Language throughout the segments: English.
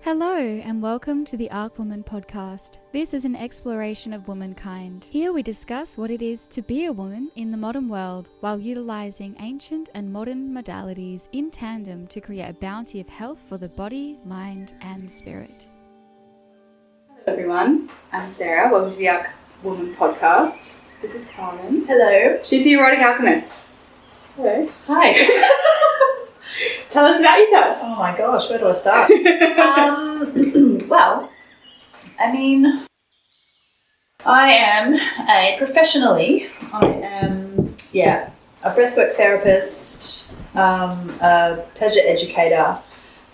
Hello and welcome to the Arc Woman podcast. This is an exploration of womankind. Here we discuss what it is to be a woman in the modern world while utilizing ancient and modern modalities in tandem to create a bounty of health for the body, mind and spirit. Hello everyone, I'm Sarah. Welcome to the Arc Woman podcast. This is Karlyn. Hello. She's the Erotic Alchemist. Hello. Hi. Tell us about yourself. Oh my gosh, where do I start? Well, I mean, I am a breathwork therapist, a pleasure educator,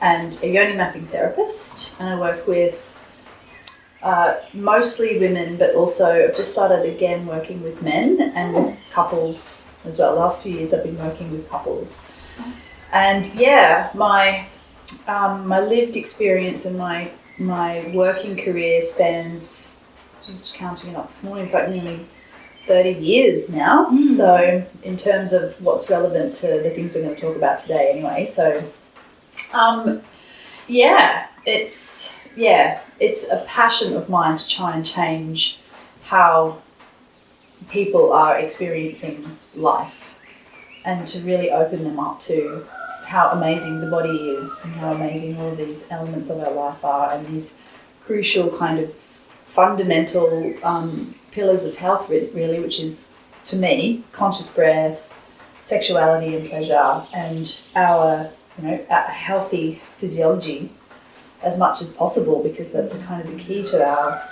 and a Yoni Mapping Therapist. And I work with mostly women, but also I've just started again working with men and with couples as well. The last few years I've been working with couples. And yeah, my lived experience and my working career spans, just counting it up this morning, it's like nearly 30 years now. So in terms of what's relevant to the things we're going to talk about today anyway. So it's a passion of mine to try and change how people are experiencing life and to really open them up to how amazing the body is and how amazing all of these elements of our life are, and these crucial kind of fundamental pillars of health really, which is, to me, conscious breath, sexuality and pleasure, and our healthy physiology as much as possible, because that's kind of the key to a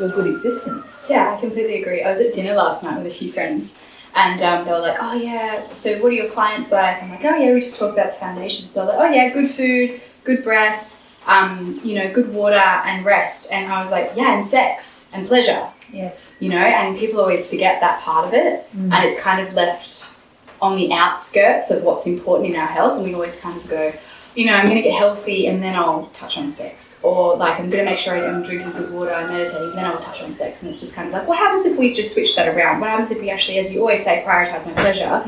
good existence. Yeah, I completely agree. I was at dinner last night with a few friends. And they were like, oh yeah, so what are your clients like? I'm like, oh yeah, we just talk about the foundations. So they're like, oh yeah, good food, good breath, good water and rest. And I was like, yeah, and sex and pleasure. Yes. And people always forget that part of it. And it's kind of left on the outskirts of what's important in our health. And we always kind of go, I'm going to get healthy and then I'll touch on sex. Or like, I'm going to make sure I'm drinking good water and meditating, then I'll touch on sex. And it's just kind of like, what happens if we just switch that around? What happens if we actually, as you always say, prioritize my pleasure?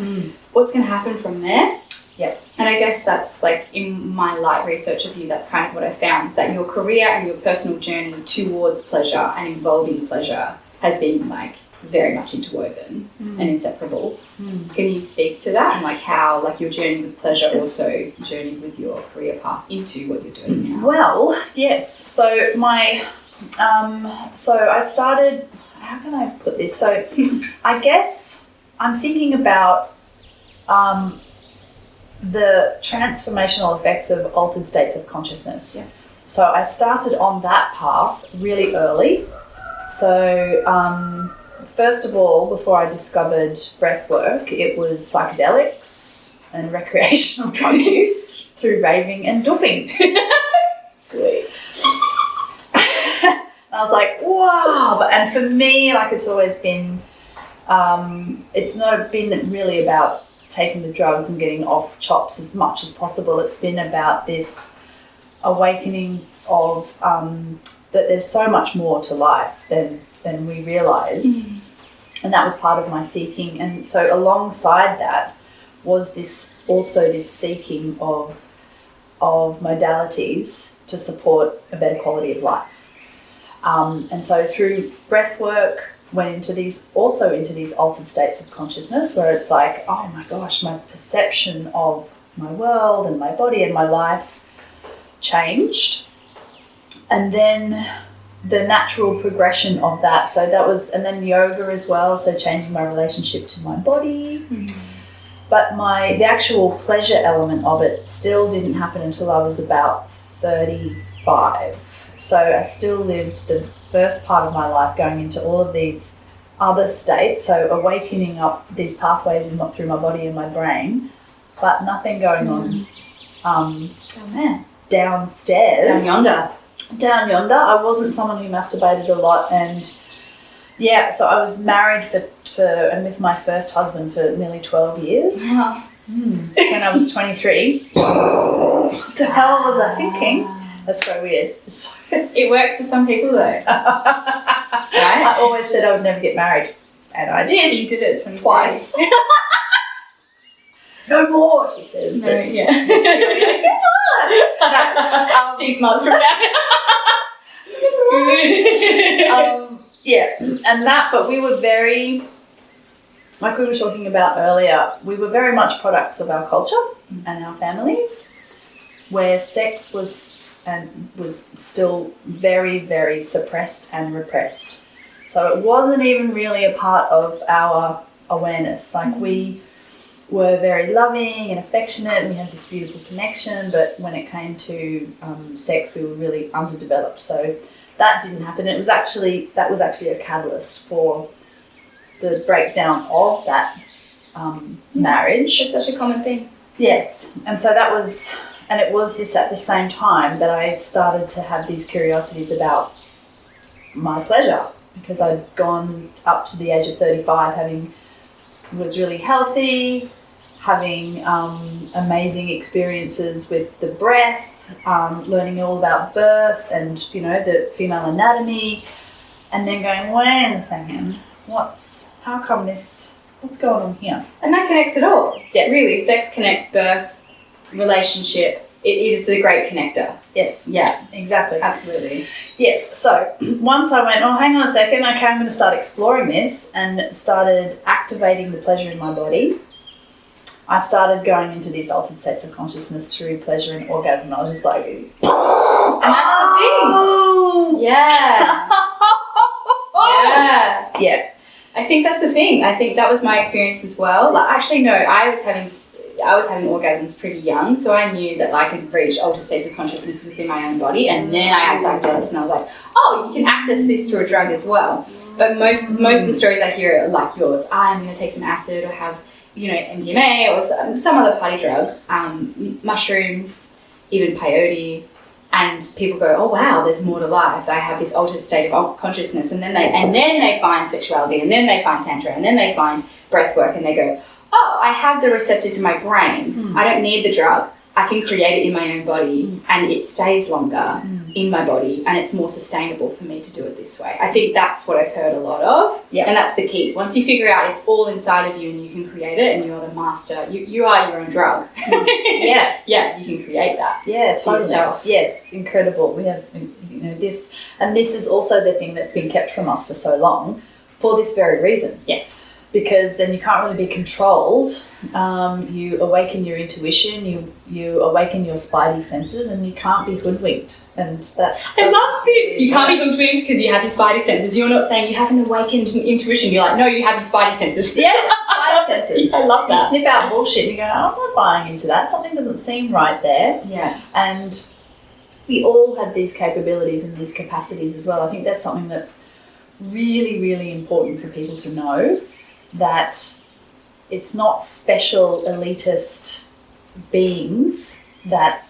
What's going to happen from there? Yeah. And I guess that's like, in my light research of you, that's kind of what I found, is that your career and your personal journey towards pleasure and involving pleasure has been like very much interwoven and inseparable. Can you speak to that and like how like your journey with pleasure also journeyed with your career path into what you're doing now? Well, yes. So I started, how can I put this? So I guess I'm thinking about the transformational effects of altered states of consciousness. Yeah. So I started on that path really early. So first of all, before I discovered breathwork, it was psychedelics and recreational drug use through raving and doofing. Sweet. And I was like, wow. And for me, like, it's always been, it's not been really about taking the drugs and getting off chops as much as possible. It's been about this awakening of that there's so much more to life than we realise. And that was part of my seeking. And so alongside that was this seeking of modalities to support a better quality of life. And so through breath work, went into these altered states of consciousness where it's like, oh my gosh, my perception of my world and my body and my life changed. And then the natural progression of that. So that was, and then yoga as well. So changing my relationship to my body. But the actual pleasure element of it still didn't happen until I was about 35. So I still lived the first part of my life going into all of these other states. So awakening up these pathways and not through my body and my brain, but nothing going on downstairs. Down yonder. I wasn't someone who masturbated a lot, and so I was married and with my first husband for nearly 12 years. When I was 23. What the hell was I thinking? That's so weird. It works for some people though. Right? I always said I would never get married, and I did. You did it twice. No more, she says. No, yeah. It's hard. 6 months from now. but we were very, like we were talking about earlier, we were very much products of our culture and our families, where sex was still very, very suppressed and repressed. So it wasn't even really a part of our awareness. Like we were very loving and affectionate and we had this beautiful connection, but when it came to sex, we were really underdeveloped. So that didn't happen. That was actually a catalyst for the breakdown of that marriage. It's such a common thing. Yes. And so that was, and it was this at the same time that I started to have these curiosities about my pleasure, because I'd gone up to the age of 35 was really healthy, having amazing experiences with the breath, learning all about birth and, the female anatomy, and then going, wait a second, what's going on here? And that connects it all. Yeah. Really, sex connects birth, relationship. It is the great connector. Yes. Yeah. Exactly. Absolutely. Yes. So once I went, hang on a second, okay, I'm going to start exploring this, and started activating the pleasure in my body. I started going into these altered states of consciousness through pleasure and orgasm. I was just like, and that's the thing. Yeah. Yeah. Yeah. I think that's the thing. I think that was my experience as well. Like, actually, no, I was having orgasms pretty young, so I knew that I could reach altered states of consciousness within my own body, and then I had psychedelics, and I was like, oh, you can access this through a drug as well. But most of the stories I hear are like yours. I'm going to take some acid or have, MDMA or some other party drug, mushrooms, even peyote, and people go, oh wow, there's more to life. I have this altered state of consciousness, and then they find sexuality, and then they find tantra, and then they find breath work, and they go, oh, I have the receptors in my brain. I don't need the drug. I can create it in my own body, and it stays longer in my body, and it's more sustainable for me to do it this way. I think that's what I've heard a lot of, and that's the key. Once you figure out it's all inside of you and you can create it, and you're the master, you are your own drug. Yeah. Yeah, you can create that. Yeah, totally. Yourself. Yes, incredible. We have, this, and this is also the thing that's been kept from us for so long for this very reason. Yes. Because then you can't really be controlled. You awaken your intuition, you awaken your spidey senses, and you can't be hoodwinked. And that I love this. You can't be hoodwinked because you have your spidey senses. You're not saying you have an awakened intuition. You're like, no, you have your spidey senses. Yeah, spidey senses. I love that. You sniff out bullshit and you go, I'm not buying into that. Something doesn't seem right there. Yeah. And we all have these capabilities and these capacities as well. I think that's something that's really, really important for people to know, that it's not special elitist beings that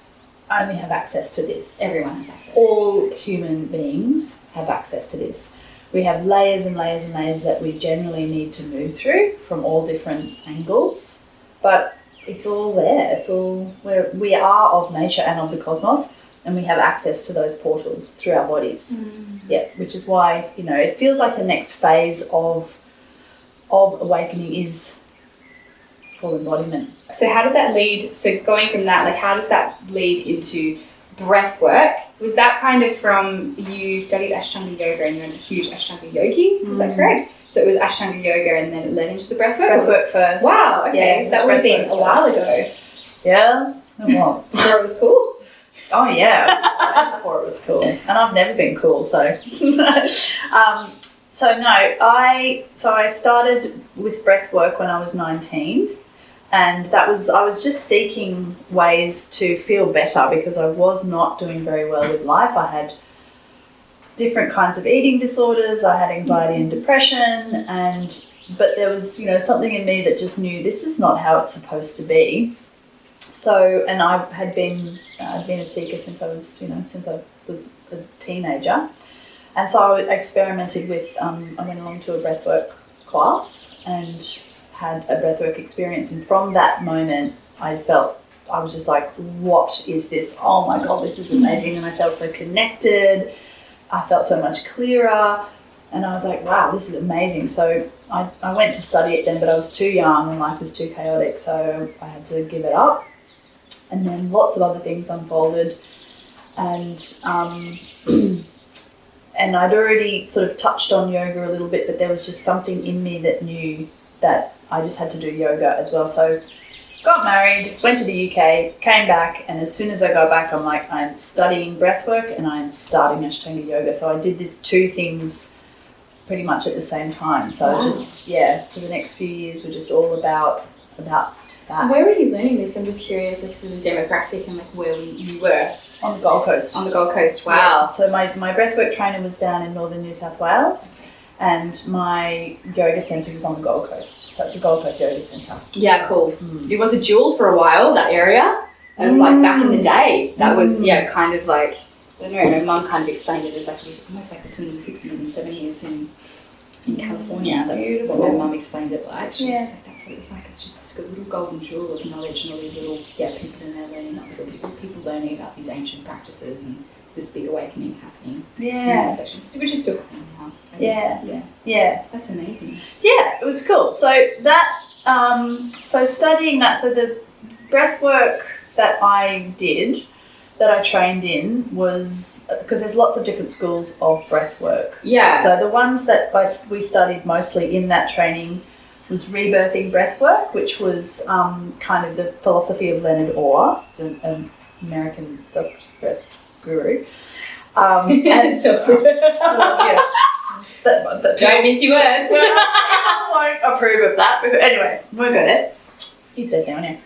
only have access to this. Everyone has access. All human beings have access to this. We have layers and layers and layers that we generally need to move through from all different angles, but it's all there. It's all where we are of nature and of the cosmos, and we have access to those portals through our bodies. Yeah, which is why, it feels like the next phase of awakening is full embodiment. So how did that lead, so going from that, like how does that lead into breath work? Was that kind of from, you studied Ashtanga yoga and you're a huge Ashtanga yogi, is that correct? So it was Ashtanga yoga and then it led into the breath work? Breath work first. Wow, okay, Yeah, that would have been a while ago. Yes, it was. Before it was cool? Oh yeah, before it was cool. And I've never been cool, so. I started with breath work when I was 19, and I was just seeking ways to feel better because I was not doing very well with life. I had different kinds of eating disorders, I had anxiety and depression, but there was, something in me that just knew this is not how it's supposed to be. So, and I'd been a seeker since I was a teenager. And so I experimented with, I went along to a breathwork class and had a breathwork experience. And from that moment, I was just like, what is this? Oh my God, this is amazing. And I felt so connected. I felt so much clearer. And I was like, wow, this is amazing. So I went to study it then, but I was too young and life was too chaotic. So I had to give it up. And then lots of other things unfolded. And and I'd already sort of touched on yoga a little bit, but there was just something in me that knew that I just had to do yoga as well. So got married, went to the UK, came back, and as soon as I got back, I'm like, I'm studying breathwork and I'm starting Ashtanga yoga. So I did these two things pretty much at the same time. So just, so the next few years were just all about that. Where were you learning this? I'm just curious as to the demographic and like where you were. On the Gold Coast. On the Gold Coast, wow. Yeah. So my breathwork trainer was down in northern New South Wales, and my yoga centre was on the Gold Coast. So it's a Gold Coast Yoga Centre. Yeah, cool. It was a jewel for a while, that area. And like back in the day, that was, kind of like, I don't know, my mum kind of explained it as like, it was almost like the swinging 60s and 70s in California. That's beautiful. What my mum explained it like. She was just like, that's what it was like. It's just this little golden jewel of knowledge and all these little, people in there learning, not little people learning about these ancient practices and this big awakening happening. Yeah. Which is still happening now. Yeah. That's amazing. Yeah, it was cool. So that, so studying that, so the breath work that I did, that I trained in was, because there's lots of different schools of breath work. Yeah. So the ones that we studied mostly in that training was rebirthing breath work, which was kind of the philosophy of Leonard Orr, who's an American self-expressed guru. Yes. Don't mince your words. I won't approve of that. Anyway, we'll go there. He's dead now, yeah.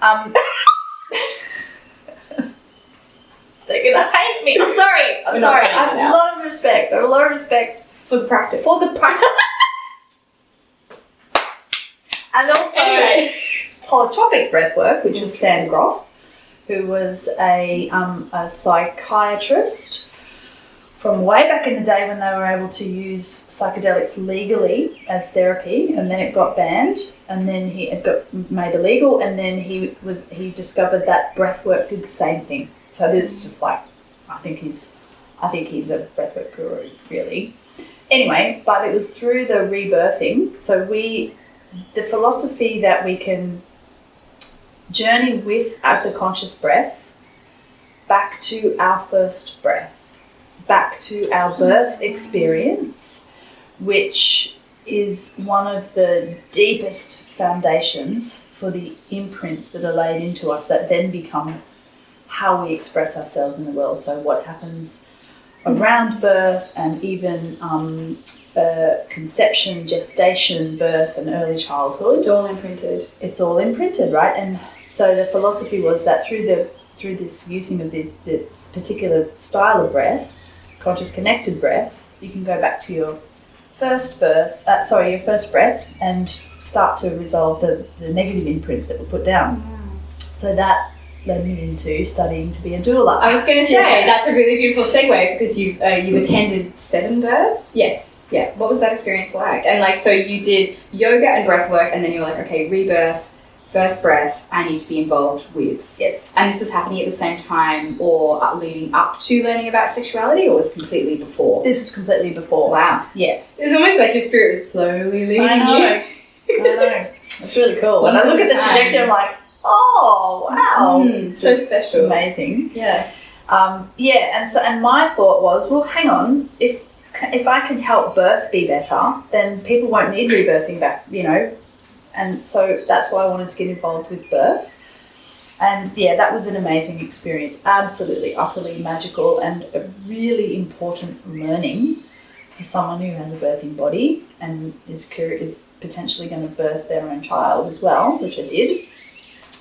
They're going to hate me. I'm sorry. I have a lot of respect. For the practice. And also holotropic breathwork, which was Stan Groff, who was a psychiatrist from way back in the day when they were able to use psychedelics legally as therapy, and then it got banned, and then it got made illegal, and then he discovered that breathwork did the same thing. So it's just like, I think he's a breathwork guru, really. Anyway, but it was through the rebirthing. So the philosophy that we can journey with at the conscious breath back to our first breath, back to our birth experience, which is one of the deepest foundations for the imprints that are laid into us that then become how we express ourselves in the world. So what happens around birth and even conception, gestation, birth and early childhood. It's all imprinted. It's all imprinted, right? And so the philosophy was that through this using of this particular style of breath, conscious connected breath, you can go back to your first breath and start to resolve the negative imprints that were put down. Wow. So that led me into studying to be a doula. I was going to say, that's a really beautiful segue because you've attended 7 births? Yes. Yeah. What was that experience like? And so you did yoga and breath work, and then you were like, okay, rebirth, first breath, I need to be involved with. Yes. And this was happening at the same time or leading up to learning about sexuality, or was it completely before? This was completely before. Wow. Yeah. It was almost like your spirit was slowly leading I know. you. It's really cool. When I look at the trajectory, I'm like, oh, wow. So special. It's amazing. Yeah. And my thought was, well, hang on, if I can help birth be better, then people won't need rebirthing back, and so that's why I wanted to get involved with birth. And that was an amazing experience, absolutely, utterly magical, and a really important learning for someone who has a birthing body and is potentially going to birth their own child as well, which I did.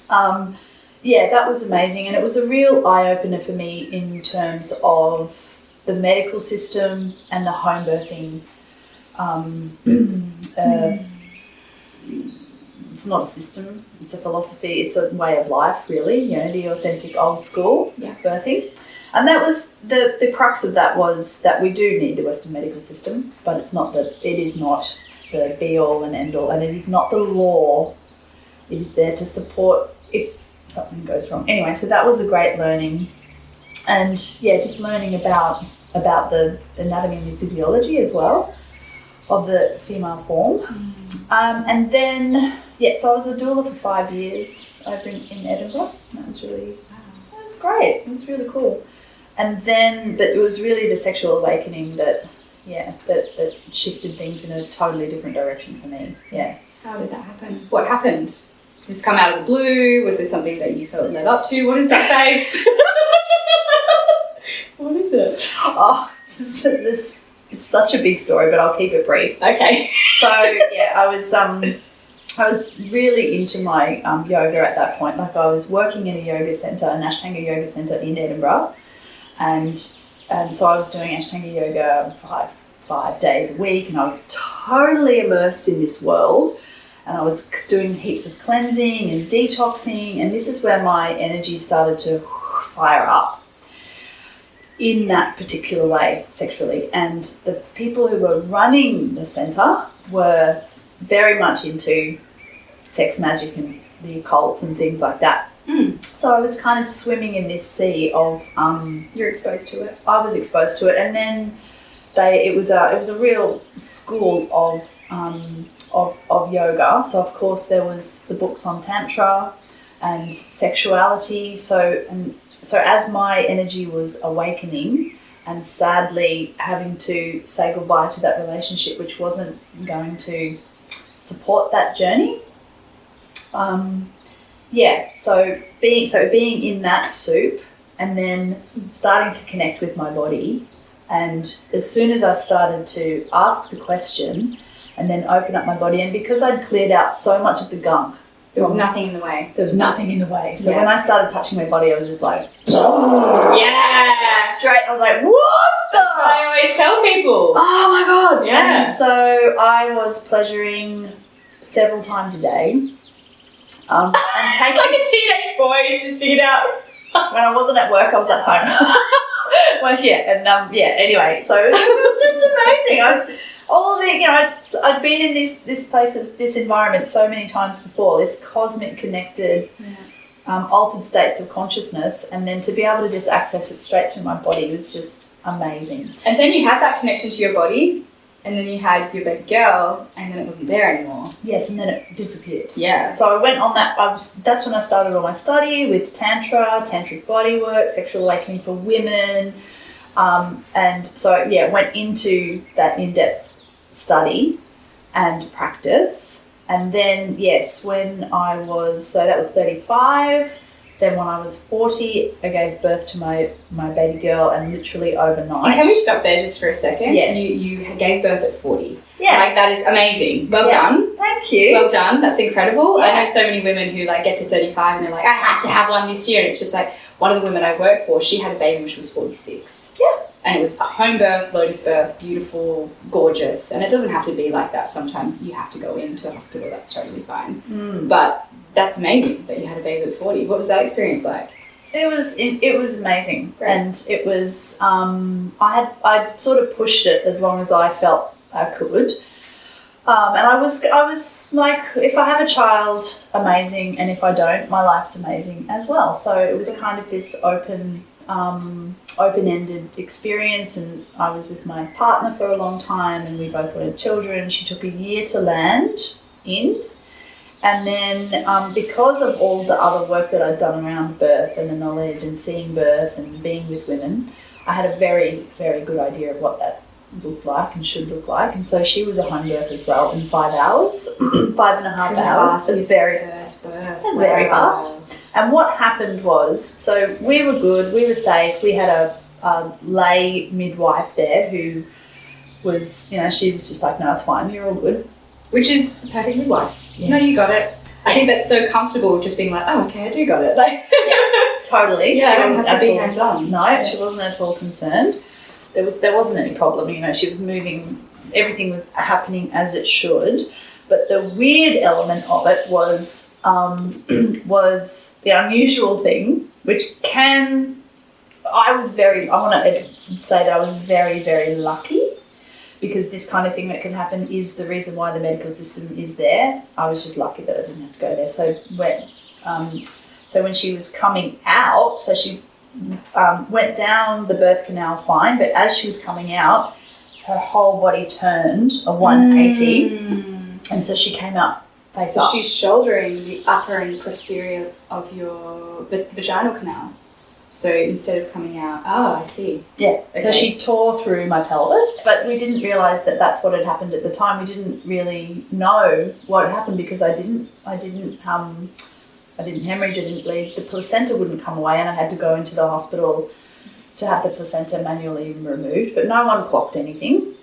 That was amazing, and it was a real eye-opener for me in terms of the medical system and the home birthing. It's not a system, it's a philosophy, it's a way of life, really, the authentic old school birthing. And that was the crux of that, was that we do need the Western medical system, but it is not the be-all and end-all, and it is not the law. It is there to support if something goes wrong. Anyway, so that was a great learning. And just learning about the anatomy and the physiology as well of the female form. And then, so I was a doula for 5 years over in Edinburgh. That was great. It was really cool. And then, but it was really the sexual awakening that that shifted things in a totally different direction for me. Yeah. How did that happen? What happened? Did this come out of the blue? Was this something that you felt led up to? What is that face? What is it? Oh, it's such a big story, but I'll keep it brief. Okay. So yeah, I was really into my yoga at that point. Like I was working in a yoga centre, an Ashtanga yoga centre in Edinburgh, and so I was doing Ashtanga yoga 5 days a week, and I was totally immersed in this world, and I was doing heaps of cleansing and detoxing, and this is where my energy started to fire up in that particular way sexually. And the people who were running the centre were very much into sex magic and the occult and things like that. So I was kind of swimming in this sea of You're exposed to it. I was exposed to it, and then it was a real school of yoga. So of course there was the books on tantra and sexuality. So as my energy was awakening and sadly having to say goodbye to that relationship, which wasn't going to support that journey. So being in that soup and then starting to connect with my body, and as soon as I started to ask the question and then open up my body, and because I'd cleared out so much of the gunk, There was nothing in the way. There was nothing in the way. So Yeah. when I started touching my body, I was just like, Yeah. straight. I was like, what the? I always tell people. Oh my God. Yeah. And so I was pleasuring several times a day. And taking, Like a teenage boy who's just figured out. when I wasn't at work, I was at home. Well, anyway, so it was just amazing. I'd been in this place, this environment so many times before, this cosmic connected, altered states of consciousness, and then to be able to just access it straight through my body was just amazing. And then you had that connection to your body, and then you had your baby girl, and then it wasn't there anymore. Yes, and then it disappeared. Yeah. So I went on that. That's when I started all my study with tantra, tantric bodywork, sexual awakening for women, and so went into that in-depth study and practice. And then when I was, so that was 35. Then when I was 40, I gave birth to my baby girl, and literally overnight. And can we stop there just for a second? Yes. You gave birth at 40. Yeah. Like, that is amazing. Well done. Thank you. Well done. That's incredible. Yeah. I know so many women who get to 35 and they're like, I have to have one this year. And it's just like, one of the women I work for, she had a baby when she was 46. Yeah. And it was a home birth, lotus birth, beautiful, gorgeous. And it doesn't have to be like that. Sometimes you have to go into the hospital. That's totally fine. But that's amazing that you had a baby at 40. What was that experience like? It was amazing. Great. And it was I sort of pushed it as long as I felt I could. And I was like, if I have a child, amazing, and if I don't, my life's amazing as well. So it was kind of this open-ended experience, and I was with my partner for a long time, and we both wanted children. She took a year to land in. And then because of all the other work that I'd done around birth and the knowledge and seeing birth and being with women, I had a very, very good idea of what that looked like and should look like. And so she was a home birth as well in 5 hours, 5.5 hours. It was very fast. That's very fast. And what happened was, so we were good, we were safe. We had a lay midwife there who was, she was just like, no, it's fine, you're all good. Which is the perfect midwife. Yes. No, you got it. I think that's so comfortable just being like, oh, okay, I do got it. Totally. Yeah, She I wasn't don't have to at be all- hands-on. No, Yeah. she wasn't at all concerned. There wasn't any problem. She was moving. Everything was happening as it should. But the weird element of it was the unusual thing, which I want to say that I was very, very lucky, because this kind of thing that can happen is the reason why the medical system is there. I was just lucky that I didn't have to go there. So when she was coming out, so she went down the birth canal fine, but as she was coming out, her whole body turned a 180, and so she came out face up. So she's shouldering the upper and posterior of your vaginal canal. So instead of coming out, I see. Yeah. Okay. So she tore through my pelvis, but we didn't realise that that's what had happened at the time. We didn't really know what had happened because I didn't hemorrhage, I didn't bleed. The placenta wouldn't come away, and I had to go into the hospital to have the placenta manually removed, but no one clocked anything.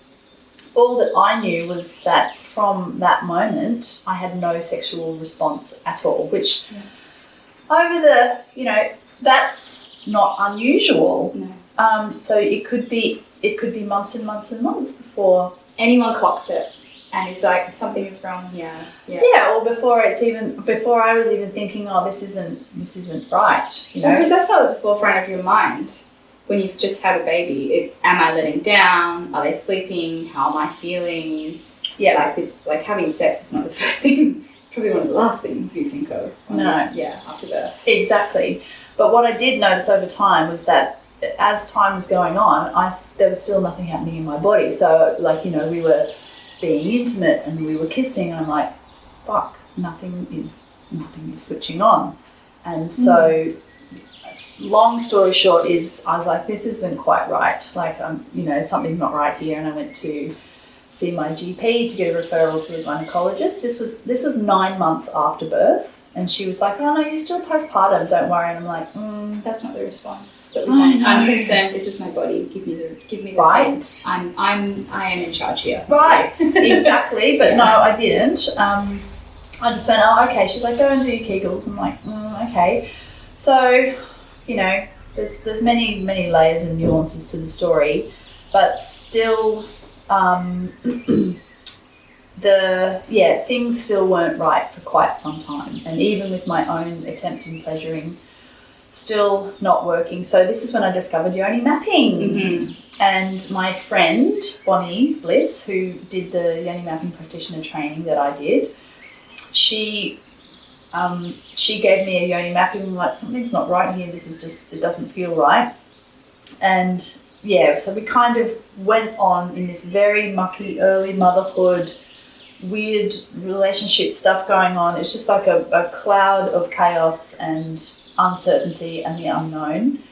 All that I knew was that from that moment, I had no sexual response at all, which over the, that's not unusual. No. So it could be months and months and months before anyone clocks it and it's like something is wrong here. Yeah, or before I was even thinking, this isn't right. Because that's not at the forefront of your mind. When you've just had a baby, it's, am I letting down? Are they sleeping? How am I feeling? Yeah, it's like having sex is not the first thing. It's probably one of the last things you think of. After birth. Exactly. But what I did notice over time was that as time was going on, there was still nothing happening in my body. So, we were being intimate and we were kissing, and I'm like, fuck, nothing is switching on. And so... Long story short is I was like, this isn't quite right. Something's not right here. And I went to see my GP to get a referral to a gynecologist. This was 9 months after birth. And she was like, oh, no, you're still postpartum. Don't worry. And I'm like, that's not the response that we want. I'm concerned. This is my body. Give me the right. Thing. I am in charge here. Right. Exactly. But no, I didn't. I just went, oh, okay. She's like, go and do your Kegels. I'm like, okay. So... there's many layers and nuances to the story, but still, things still weren't right for quite some time, and even with my own attempt in pleasuring, still not working. So this is when I discovered Yoni Mapping, and my friend Bonnie Bliss, who did the Yoni Mapping practitioner training that I did, she gave me a Yoni Mapping. I'm like, something's not right here. It doesn't feel right. And so we kind of went on in this very mucky early motherhood, weird relationship stuff going on. It was just like a cloud of chaos and uncertainty and the unknown.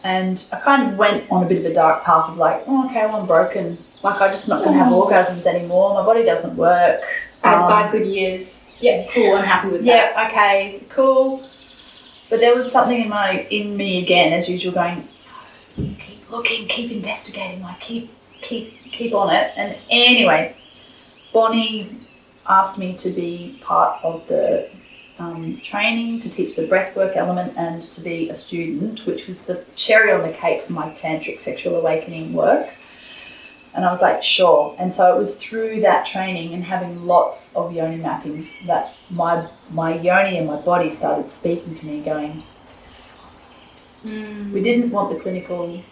And I kind of went on a bit of a dark path of like, I'm broken. Like, I'm just not going to have orgasms anymore. My body doesn't work. I had 5 good years. Yeah, cool. I'm happy with that. Yeah, okay, cool. But there was something in me again, as usual, going, keep looking, keep investigating, keep on it. And anyway, Bonnie asked me to be part of the training to teach the breathwork element and to be a student, which was the cherry on the cake for my tantric sexual awakening work. And I was like, sure. And so it was through that training and having lots of yoni mappings that my yoni and my body started speaking to me, going, this is what we need. We didn't want the clinical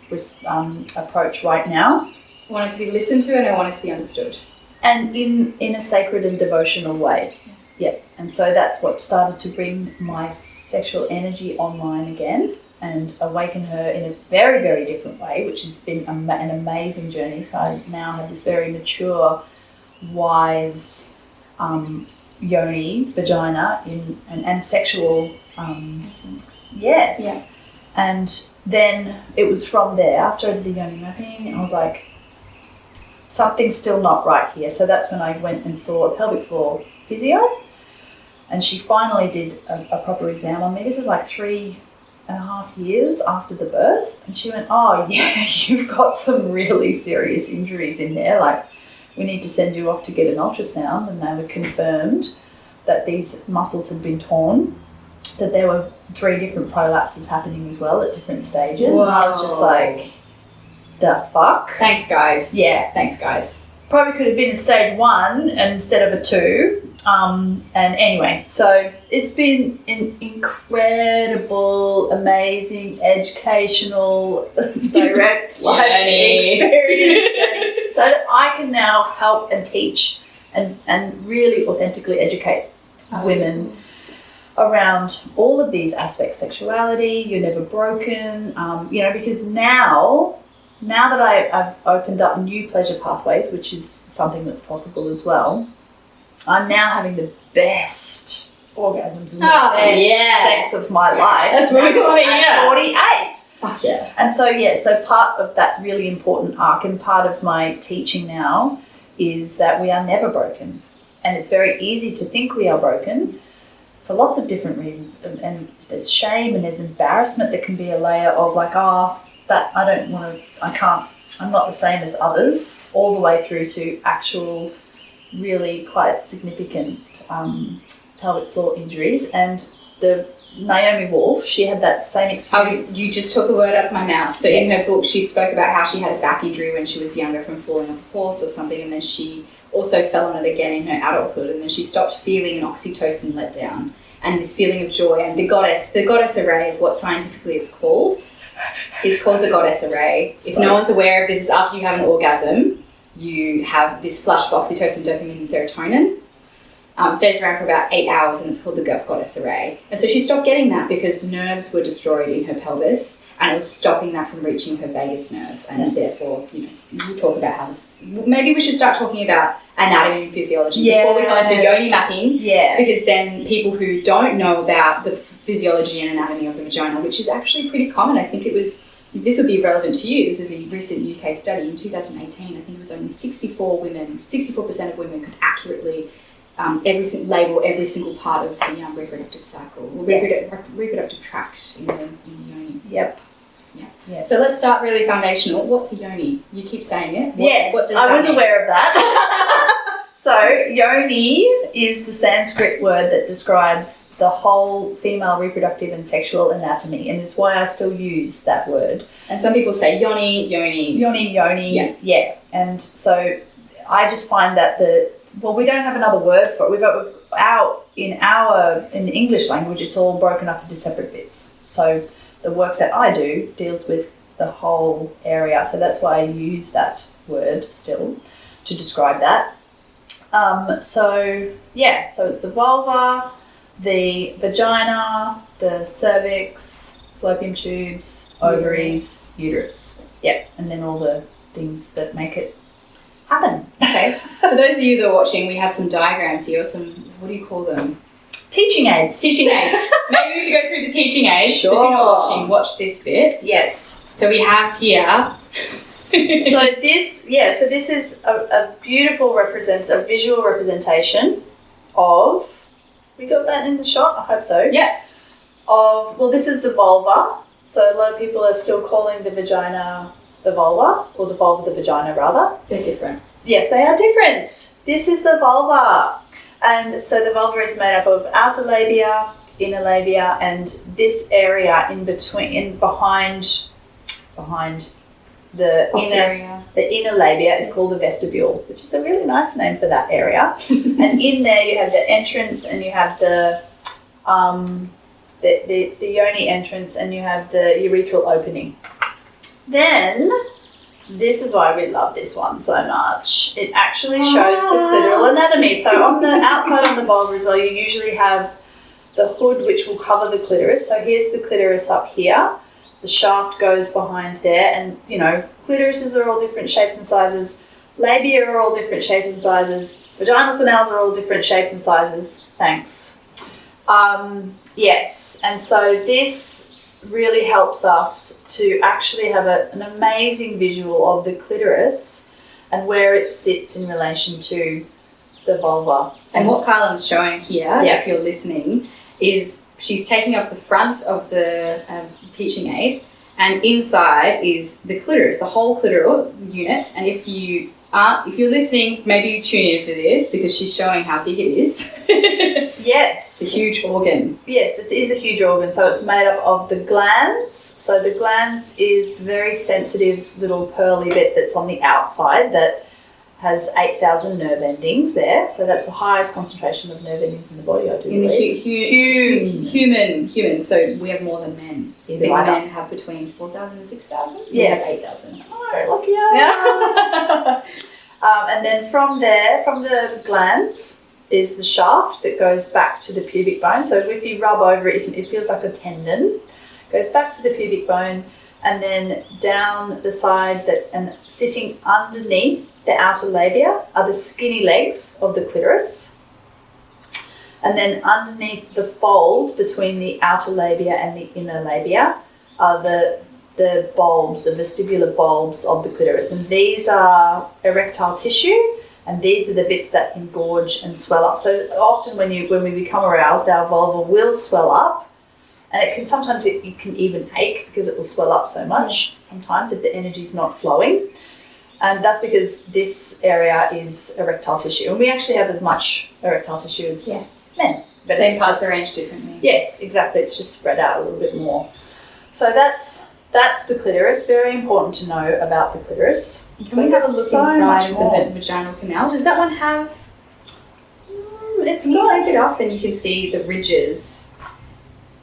approach right now. I wanted to be listened to and I wanted to be understood. And in a sacred and devotional way. Yeah. And so that's what started to bring my sexual energy online again and awaken her in a very, very different way, which has been an amazing journey. So I now have this very mature, wise yoni, vagina, and sexual essence. Yes. Yeah. And then it was from there, after I did the yoni mapping, I was like, something's still not right here. So that's when I went and saw a pelvic floor physio, and she finally did a proper exam on me. This is like 3.5 years after the birth, and she went, oh yeah, you've got some really serious injuries in there, like we need to send you off to get an ultrasound. And they were confirmed that these muscles had been torn, that there were 3 different prolapses happening as well at different stages. Whoa. And I was just like, the fuck? Thanks guys. Yeah. Thanks guys. Probably could have been a stage 1 instead of a 2. And anyway, so it's been an incredible, amazing, educational, direct life experience so that I can now help and teach and really authentically educate women around all of these aspects. Sexuality, you're never broken, because now that I've opened up new pleasure pathways, which is something that's possible as well, I'm now having the best orgasms and Oh, the best yeah. sex of my life. That's what we want to at hear. 48. Fuck yeah. And so part of that really important arc and part of my teaching now is that we are never broken. And it's very easy to think we are broken for lots of different reasons. And there's shame and there's embarrassment that can be a layer of like, that I don't want to, I can't, I'm not the same as others, all the way through to actual really quite significant pelvic floor injuries. And the Naomi Wolf, she had that same experience. You just took the word out of my mouth. So Yes. in her book, she spoke about how she had a back injury when she was younger from falling off a horse or something, and then she also fell on it again in her adulthood, and then she stopped feeling an oxytocin letdown and this feeling of joy. And the goddess array is what scientifically it's called. It's called the goddess array. If no one's aware of this, is after you have an orgasm, you have this flush of oxytocin, dopamine, and serotonin. It stays around for about 8 hours, and it's called the goddess array. And so she stopped getting that because the nerves were destroyed in her pelvis, and it was stopping that from reaching her vagus nerve. And therefore, we'll talk about how this. Maybe we should start talking about anatomy and physiology before we go into yoni mapping. Yeah. Because then people who don't know about the physiology and anatomy of the vagina, which is actually pretty common, I think this would be relevant to you. This is a recent UK study in 2018. I think it was only 64% of women could accurately label every single part of the reproductive cycle, or reproductive tract in the yoni. Yep. Yeah. Yes. So let's start really foundational. What's a yoni? You keep saying it. Yes, What does I that was mean? aware of that. So, yoni is the Sanskrit word that describes the whole female reproductive and sexual anatomy, and is why I still use that word. And some people say yoni. Yoni, yeah. And so I just find that we don't have another word for it. In the English language, it's all broken up into separate bits. So the work that I do deals with the whole area. So that's why I use that word still to describe that. So it's the vulva, the vagina, the cervix, fallopian tubes, ovaries, uterus. Yep, and then all the things that make it happen. Okay. For those of you that are watching, we have some diagrams here, what do you call them? Teaching aids. Teaching aids. Maybe we should go through the teaching aids. Sure. So if you're not watching, watch this bit. Yes. So we have here. So this is a beautiful visual representation of, we got that in the shot? I hope so. Yeah. This is the vulva. So a lot of people are still calling the vagina the vulva, or the vulva the vagina rather. They're different. Yes, they are different. This is the vulva. And so the vulva is made up of outer labia, inner labia, and this area in between, behind the inner labia is called the vestibule, which is a really nice name for that area. And in there you have the entrance, and you have the yoni entrance, and you have the urethral opening. Then, this is why we love this one so much. It actually shows the clitoral anatomy. So on the outside of the vulva as well, you usually have the hood which will cover the clitoris. So here's the clitoris up here. The shaft goes behind there, and clitorises are all different shapes and sizes. Labia are all different shapes and sizes. Vaginal canals are all different shapes and sizes. Thanks. Yes, and so this really helps us to actually have an amazing visual of the clitoris and where it sits in relation to the vulva. And what Karlyn's showing here, if you're listening, is she's taking off the front of the teaching aid, and inside is the clitoris, the whole clitoral unit. And if you're listening, maybe you tune in for this, because she's showing how big it is. Yes. It's a huge organ. Yes, it is a huge organ. So it's made up of the glands. So the glands is the very sensitive little pearly bit that's on the outside that has 8,000 nerve endings there. So that's the highest concentration of nerve endings in the body, I do In believe. the human. So we have more than men. Men have between 4,000 and 6,000. Yes. We have 8,000. Oh, lucky us. Yeah. And then from there, from the glands, is the shaft that goes back to the pubic bone. So if you rub over it, it feels like a tendon. Goes back to the pubic bone, and then down the side and sitting underneath the outer labia are the skinny legs of the clitoris. And then underneath the fold between the outer labia and the inner labia are the bulbs, the vestibular bulbs of the clitoris. And these are erectile tissue, and these are the bits that engorge and swell up. So often when we become aroused, our vulva will swell up, and it can even ache because it will swell up so much sometimes if the energy's not flowing. And that's because this area is erectile tissue. And we actually have as much erectile tissue as men. But same parts arranged differently. Yes, exactly. It's just spread out a little bit more. So that's the clitoris. Very important to know about the clitoris. Can we have a look inside of the vaginal canal? Does that one have... Can you take it off and you can see the ridges?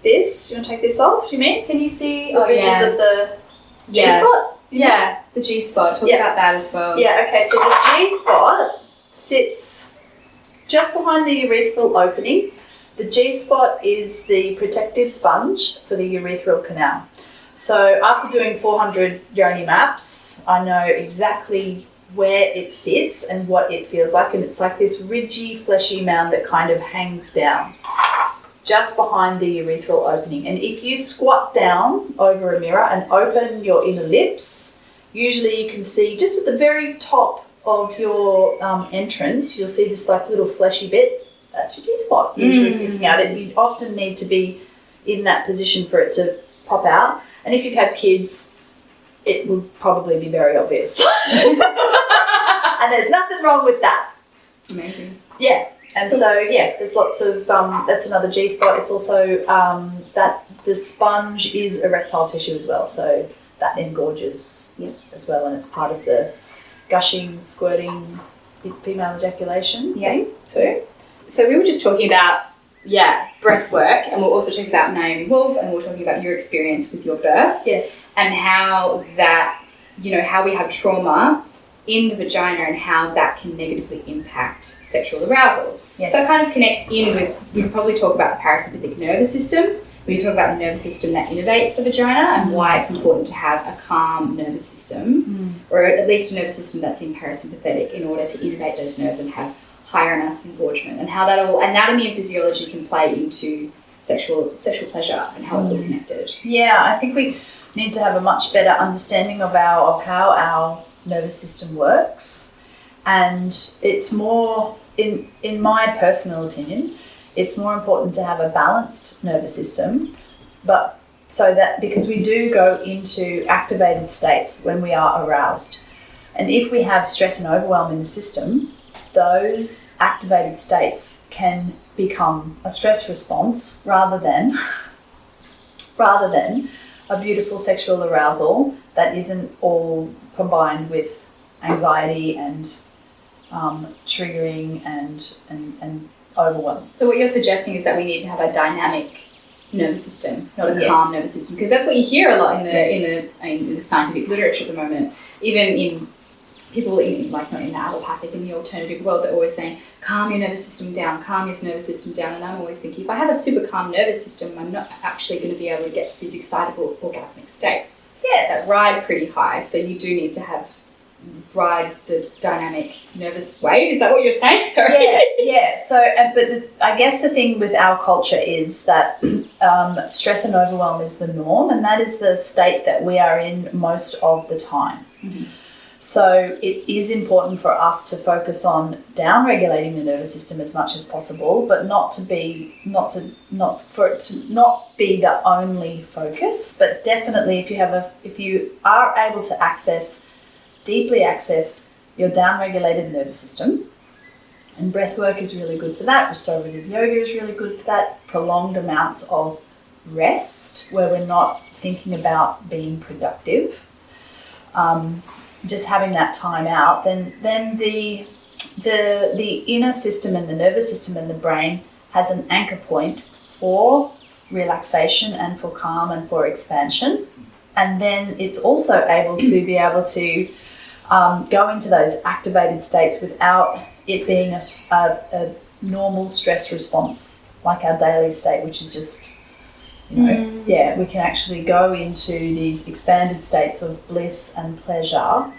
This? You want to take this off, do you mean? Can you see the ridges of the G-spot? Yeah, the G-spot. Talk about that as well. Yeah, okay. So the G-spot sits just behind the urethral opening. The G-spot is the protective sponge for the urethral canal. So after doing 400 Yoni maps, I know exactly where it sits and what it feels like. And it's like this ridgy, fleshy mound that kind of hangs down just behind the urethral opening. And if you squat down over a mirror and open your inner lips, usually you can see just at the very top of your entrance, you'll see this like little fleshy bit. That's your G-spot usually sticking out. You often need to be in that position for it to pop out. And if you've had kids, it will probably be very obvious. And there's nothing wrong with that. Amazing. Yeah. And so, there's lots of, that's another G-spot. It's also that the sponge is erectile tissue as well. So that engorges as well. And it's part of the gushing, squirting, female ejaculation thing too. So we were just talking about, breath work, and we're also talking about Naomi Wolf, and we're talking about your experience with your birth. Yes. And how that, how we have trauma in the vagina and how that can negatively impact sexual arousal. Yes. So it kind of connects in with, we could probably talk about the parasympathetic nervous system. We talk about the nervous system that innervates the vagina and why it's important to have a calm nervous system, or at least a nervous system that's in parasympathetic in order to innervate those nerves and have higher amounts of engorgement, and how that all anatomy and physiology can play into sexual pleasure and how it's all connected. Yeah, I think we need to have a much better understanding of how our nervous system works, and it's more, in my personal opinion, it's more important to have a balanced nervous system, but so that because we do go into activated states when we are aroused, and if we have stress and overwhelm in the system, those activated states can become a stress response rather than a beautiful sexual arousal that isn't all combined with anxiety and triggering and overwhelm. So what you're suggesting is that we need to have a dynamic nervous system, not a calm nervous system, because that's what you hear a lot in the scientific literature at the moment. Even in people not in the allopathic, in the alternative world, they're always saying, calm your nervous system down, calm your nervous system down. And I'm always thinking, if I have a super calm nervous system, I'm not actually going to be able to get to these excitable orgasmic states that ride pretty high. So you do need to ride the dynamic nervous wave. Is that what you're saying? Sorry. Yeah. So, I guess the thing with our culture is that stress and overwhelm is the norm, and that is the state that we are in most of the time. Mm-hmm. So it is important for us to focus on down-regulating the nervous system as much as possible, but not for it to not be the only focus. But definitely, if you are able to deeply access your down-regulated nervous system, and breath work is really good for that. Restorative yoga is really good for that. Prolonged amounts of rest where we're not thinking about being productive. Just having that time out, then the inner system and the nervous system and the brain has an anchor point for relaxation and for calm and for expansion. And then it's also able to go into those activated states without it being a normal stress response like our daily state, which is just, we can actually go into these expanded states of bliss and pleasure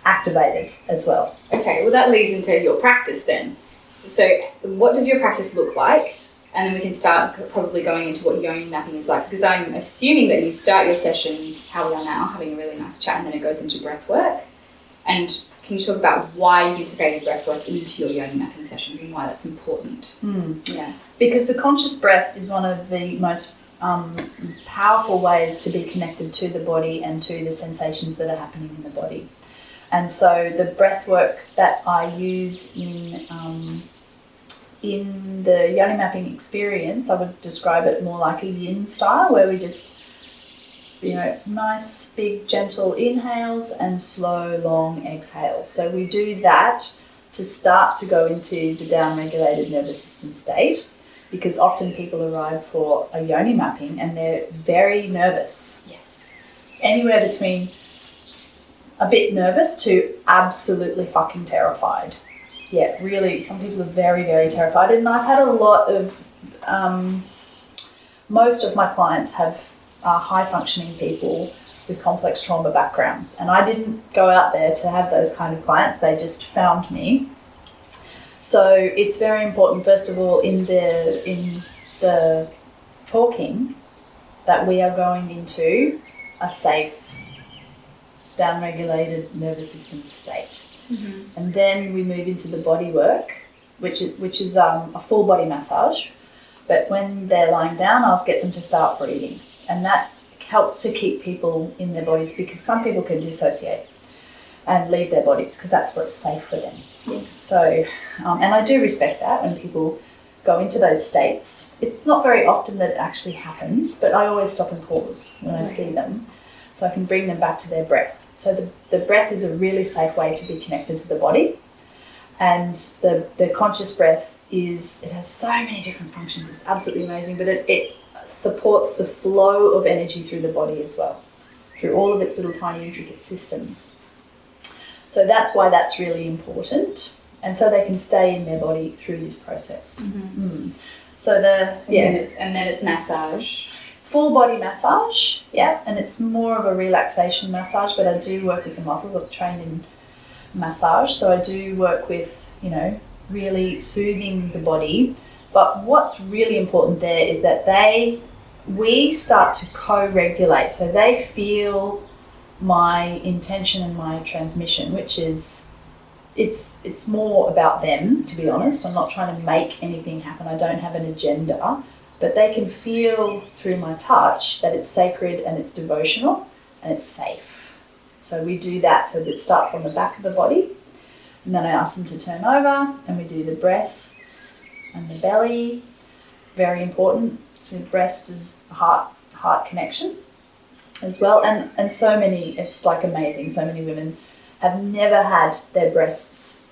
activated as well. Okay, well that leads into your practice then. So what does your practice look like? And then we can start probably going into what yoni mapping is like, because I'm assuming that you start your sessions how we are now, having a really nice chat, and then it goes into breath work. And can you talk about why you integrated breath work into your yoni mapping sessions and why that's important? Yeah, because the conscious breath is one of the most powerful ways to be connected to the body and to the sensations that are happening in the body. And so the breath work that I use in the yoni mapping experience, I would describe it more like a yin style, where we just, nice, big, gentle inhales and slow, long exhales. So we do that to start to go into the down-regulated nervous system state, because often people arrive for a yoni mapping and they're very nervous. Yes. Anywhere between a bit nervous to absolutely fucking terrified. Yeah, really, some people are very, very terrified. And I've had a lot of, most of my clients have high-functioning people with complex trauma backgrounds. And I didn't go out there to have those kind of clients. They just found me. So it's very important, first of all, in the talking, that we are going into a safe, down-regulated nervous system state. Mm-hmm. And then we move into the body work, which is a full body massage. But when they're lying down, I'll get them to start breathing. And that helps to keep people in their bodies, because some people can dissociate and leave their bodies because that's what's safe for them. Yes. So, and I do respect that when people go into those states. It's not very often that it actually happens, but I always stop and pause when I see them, so I can bring them back to their breath. So the breath is a really safe way to be connected to the body. And the conscious breath it has so many different functions. It's absolutely amazing, but it supports the flow of energy through the body as well, through all of its little tiny intricate systems. So that's why that's really important. And so they can stay in their body through this process. Mm-hmm. Mm. So and then it's massage. Full body massage, yeah, and it's more of a relaxation massage, but I do work with the muscles. I've trained in massage, so I do work with, really soothing the body. But what's really important there is that we start to co-regulate, so they feel my intention and my transmission, which is, it's more about them, to be honest. I'm not trying to make anything happen. I don't have an agenda. But they can feel through my touch that it's sacred and it's devotional and it's safe. So we do that. So it starts on the back of the body, and then I ask them to turn over, and we do the breasts and the belly. Very important. So the breast is heart connection as well. And so many, it's like amazing. So many women have never had their breasts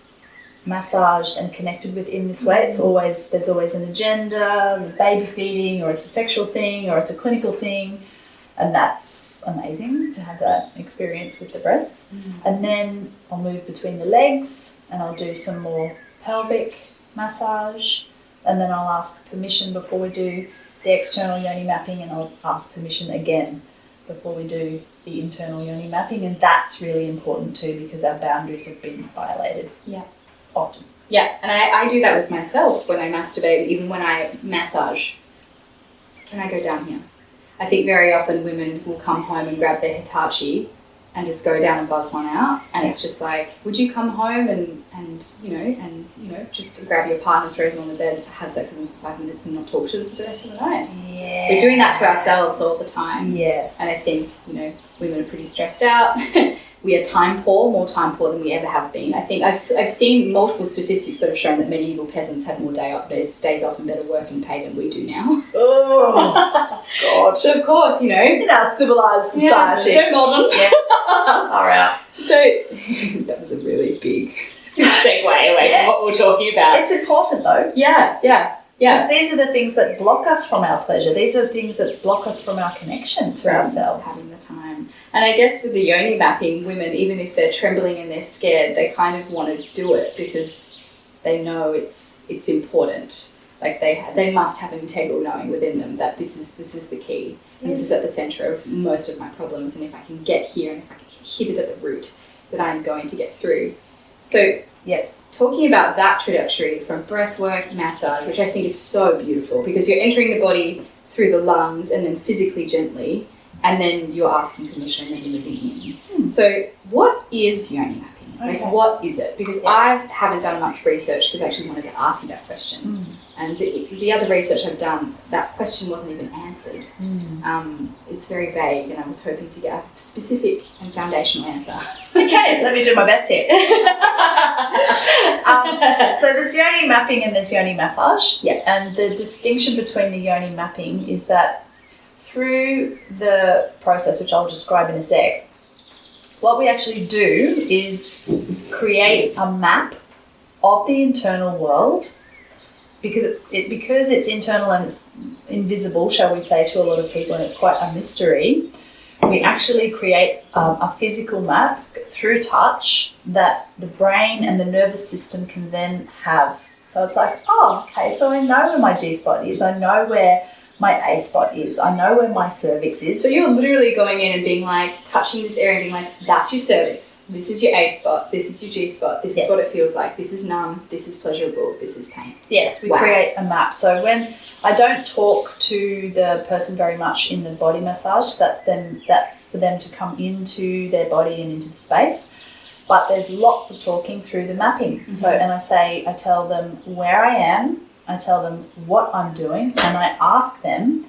massaged and connected with in this way. There's always an agenda, baby feeding, or it's a sexual thing, or it's a clinical thing, and that's amazing to have that experience with the breasts. And then I'll move between the legs, and I'll do some more pelvic massage, and then I'll ask permission before we do the external yoni mapping, and I'll ask permission again before we do the internal yoni mapping. And that's really important too, because our boundaries have been violated. Yeah. Often. Yeah, and I do that with myself when I masturbate, even when I massage. Can I go down here? I think very often women will come home and grab their Hitachi and just go down and buzz one out, and it's just like, would you come home and just grab your partner, throw them on the bed, have sex with them for 5 minutes and not talk to them for the rest of the night? Yeah. We're doing that to ourselves all the time. Yes. And I think, women are pretty stressed out. We are more time poor than we ever have been. I think I've seen multiple statistics that have shown that medieval peasants had more days off and better working pay than we do now. Oh, God. So, of course, in our civilised society. So modern. Yeah. All right. So, that was a really big segue away from what we're talking about. It's important, though. Yeah. These are the things that block us from our pleasure. These are the things that block us from our connection to ourselves. Having the time. And I guess with the yoni mapping, women, even if they're trembling and they're scared, they kind of want to do it because they know it's important. Like they must have an integral knowing within them that this is the key. And this is at the centre of most of my problems. And if I can get here and if I can hit it at the root, that I'm going to get through. So Yes. talking about that trajectory from breathwork, massage, which I think is so beautiful because you're entering the body through the lungs and then physically gently, and then you're asking permission and then you're moving in. So what is yoni mapping? Like, what is it? Because I haven't done much research because I actually wanted to ask you that question. And the other research I've done, that question wasn't even answered. It's very vague, and I was hoping to get a specific and foundational answer. Okay, let me do my best here. So there's yoni mapping and there's yoni massage. Yeah. And the distinction between the yoni mapping is that through the process, which I'll describe in a sec, what we actually do is create a map of the internal world because it's internal and it's invisible, shall we say, to a lot of people, and it's quite a mystery. We actually create a physical map through touch that the brain and the nervous system can then have. So it's like, oh, okay, so I know where my G spot is. I know where my A spot is. I know where my cervix is. So you're literally going in and being like, touching this area and being like, that's your cervix, this is your A spot, this is your G spot, this is what it feels like, this is numb, this is pleasurable, this is pain. Yes, we create a map. So when I don't talk to the person very much in the body massage, that's for them to come into their body and into the space. But there's lots of talking through the mapping. So, and I tell them where I am, I tell them what I'm doing, and I ask them,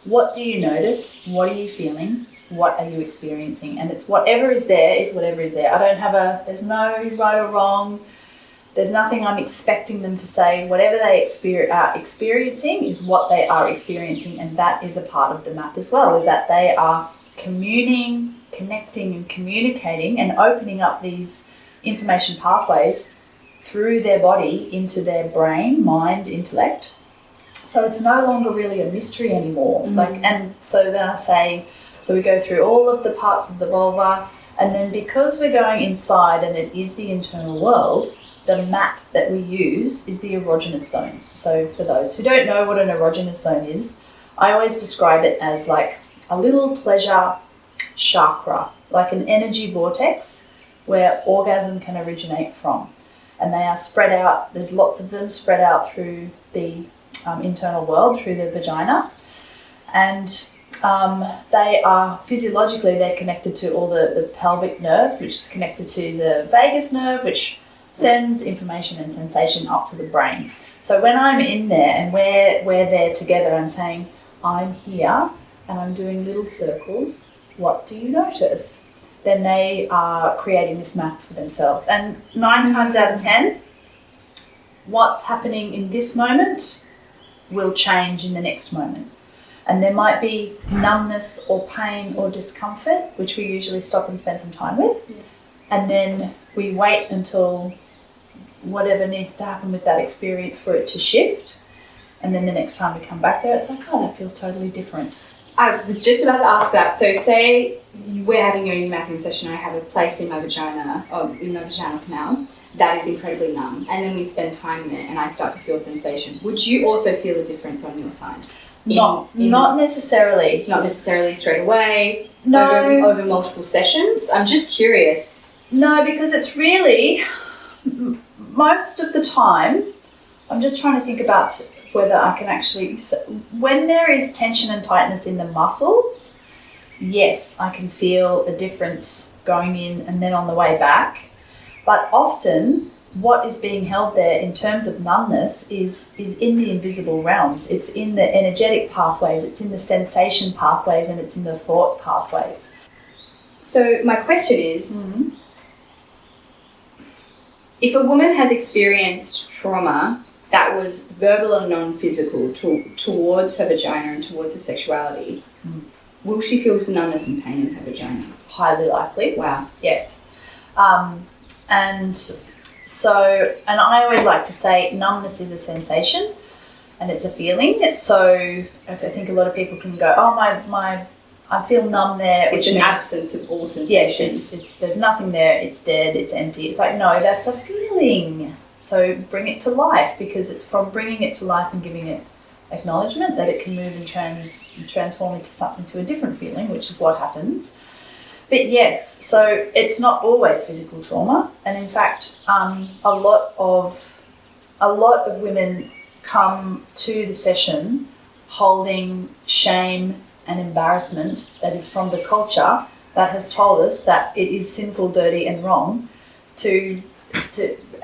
what do you notice? What are you feeling? What are you experiencing? And it's whatever is there is whatever is there. There's no right or wrong. There's nothing I'm expecting them to say. Whatever they are experiencing is what they are experiencing, and that is a part of the map as well, is that they are connecting and communicating and opening up these information pathways through their body into their brain, mind, intellect. So it's no longer really a mystery anymore. And so then I say, so we go through all of the parts of the vulva, and then because we're going inside and it is the internal world, the map that we use is the erogenous zones. So for those who don't know what an erogenous zone is, I always describe it as like a little pleasure chakra, like an energy vortex where orgasm can originate from. And they are spread out, there's lots of them spread out through the internal world, through the vagina. And they are physiologically, they're connected to all the pelvic nerves, which is connected to the vagus nerve, which sends information and sensation up to the brain. So when I'm in there and we're there together, I'm saying, I'm here and I'm doing little circles. What do you notice? Then they are creating this map for themselves. And 9 times out of 10, what's happening in this moment will change in the next moment. And there might be numbness or pain or discomfort, which we usually stop and spend some time with. Yes. And then we wait until whatever needs to happen with that experience for it to shift. And then the next time we come back there, it's like, oh, that feels totally different. I was just about to ask that. So say we're having a yoni mapping session, I have a place in my vagina, or in my vaginal canal, that is incredibly numb, and then we spend time there and I start to feel sensation. Would you also feel a difference on your side? Not necessarily. Not necessarily straight away, No. over multiple sessions? I'm just curious. No, because it's really, most of the time, I'm just trying to think about whether I can actually, when there is tension and tightness in the muscles, yes, I can feel a difference going in and then on the way back. But often what is being held there in terms of numbness is in the invisible realms. It's in the energetic pathways, it's in the sensation pathways, and it's in the thought pathways. So my question is, if a woman has experienced trauma that was verbal and non-physical towards her vagina and towards her sexuality, will she feel numbness and pain in her vagina? Highly likely. Wow. Yeah. And so, and I always like to say numbness is a sensation and it's a feeling. So I think a lot of people can go, oh, I feel numb there. It's an absence of all sensations. Yes, it's there's nothing there, it's dead, it's empty. It's like, no, that's a feeling. So bring it to life, because it's from bringing it to life and giving it acknowledgement that it can move and transform into something, to a different feeling, which is what happens. But yes, so it's not always physical trauma, and in fact, a lot of women come to the session holding shame and embarrassment that is from the culture that has told us that it is sinful, dirty, and wrong to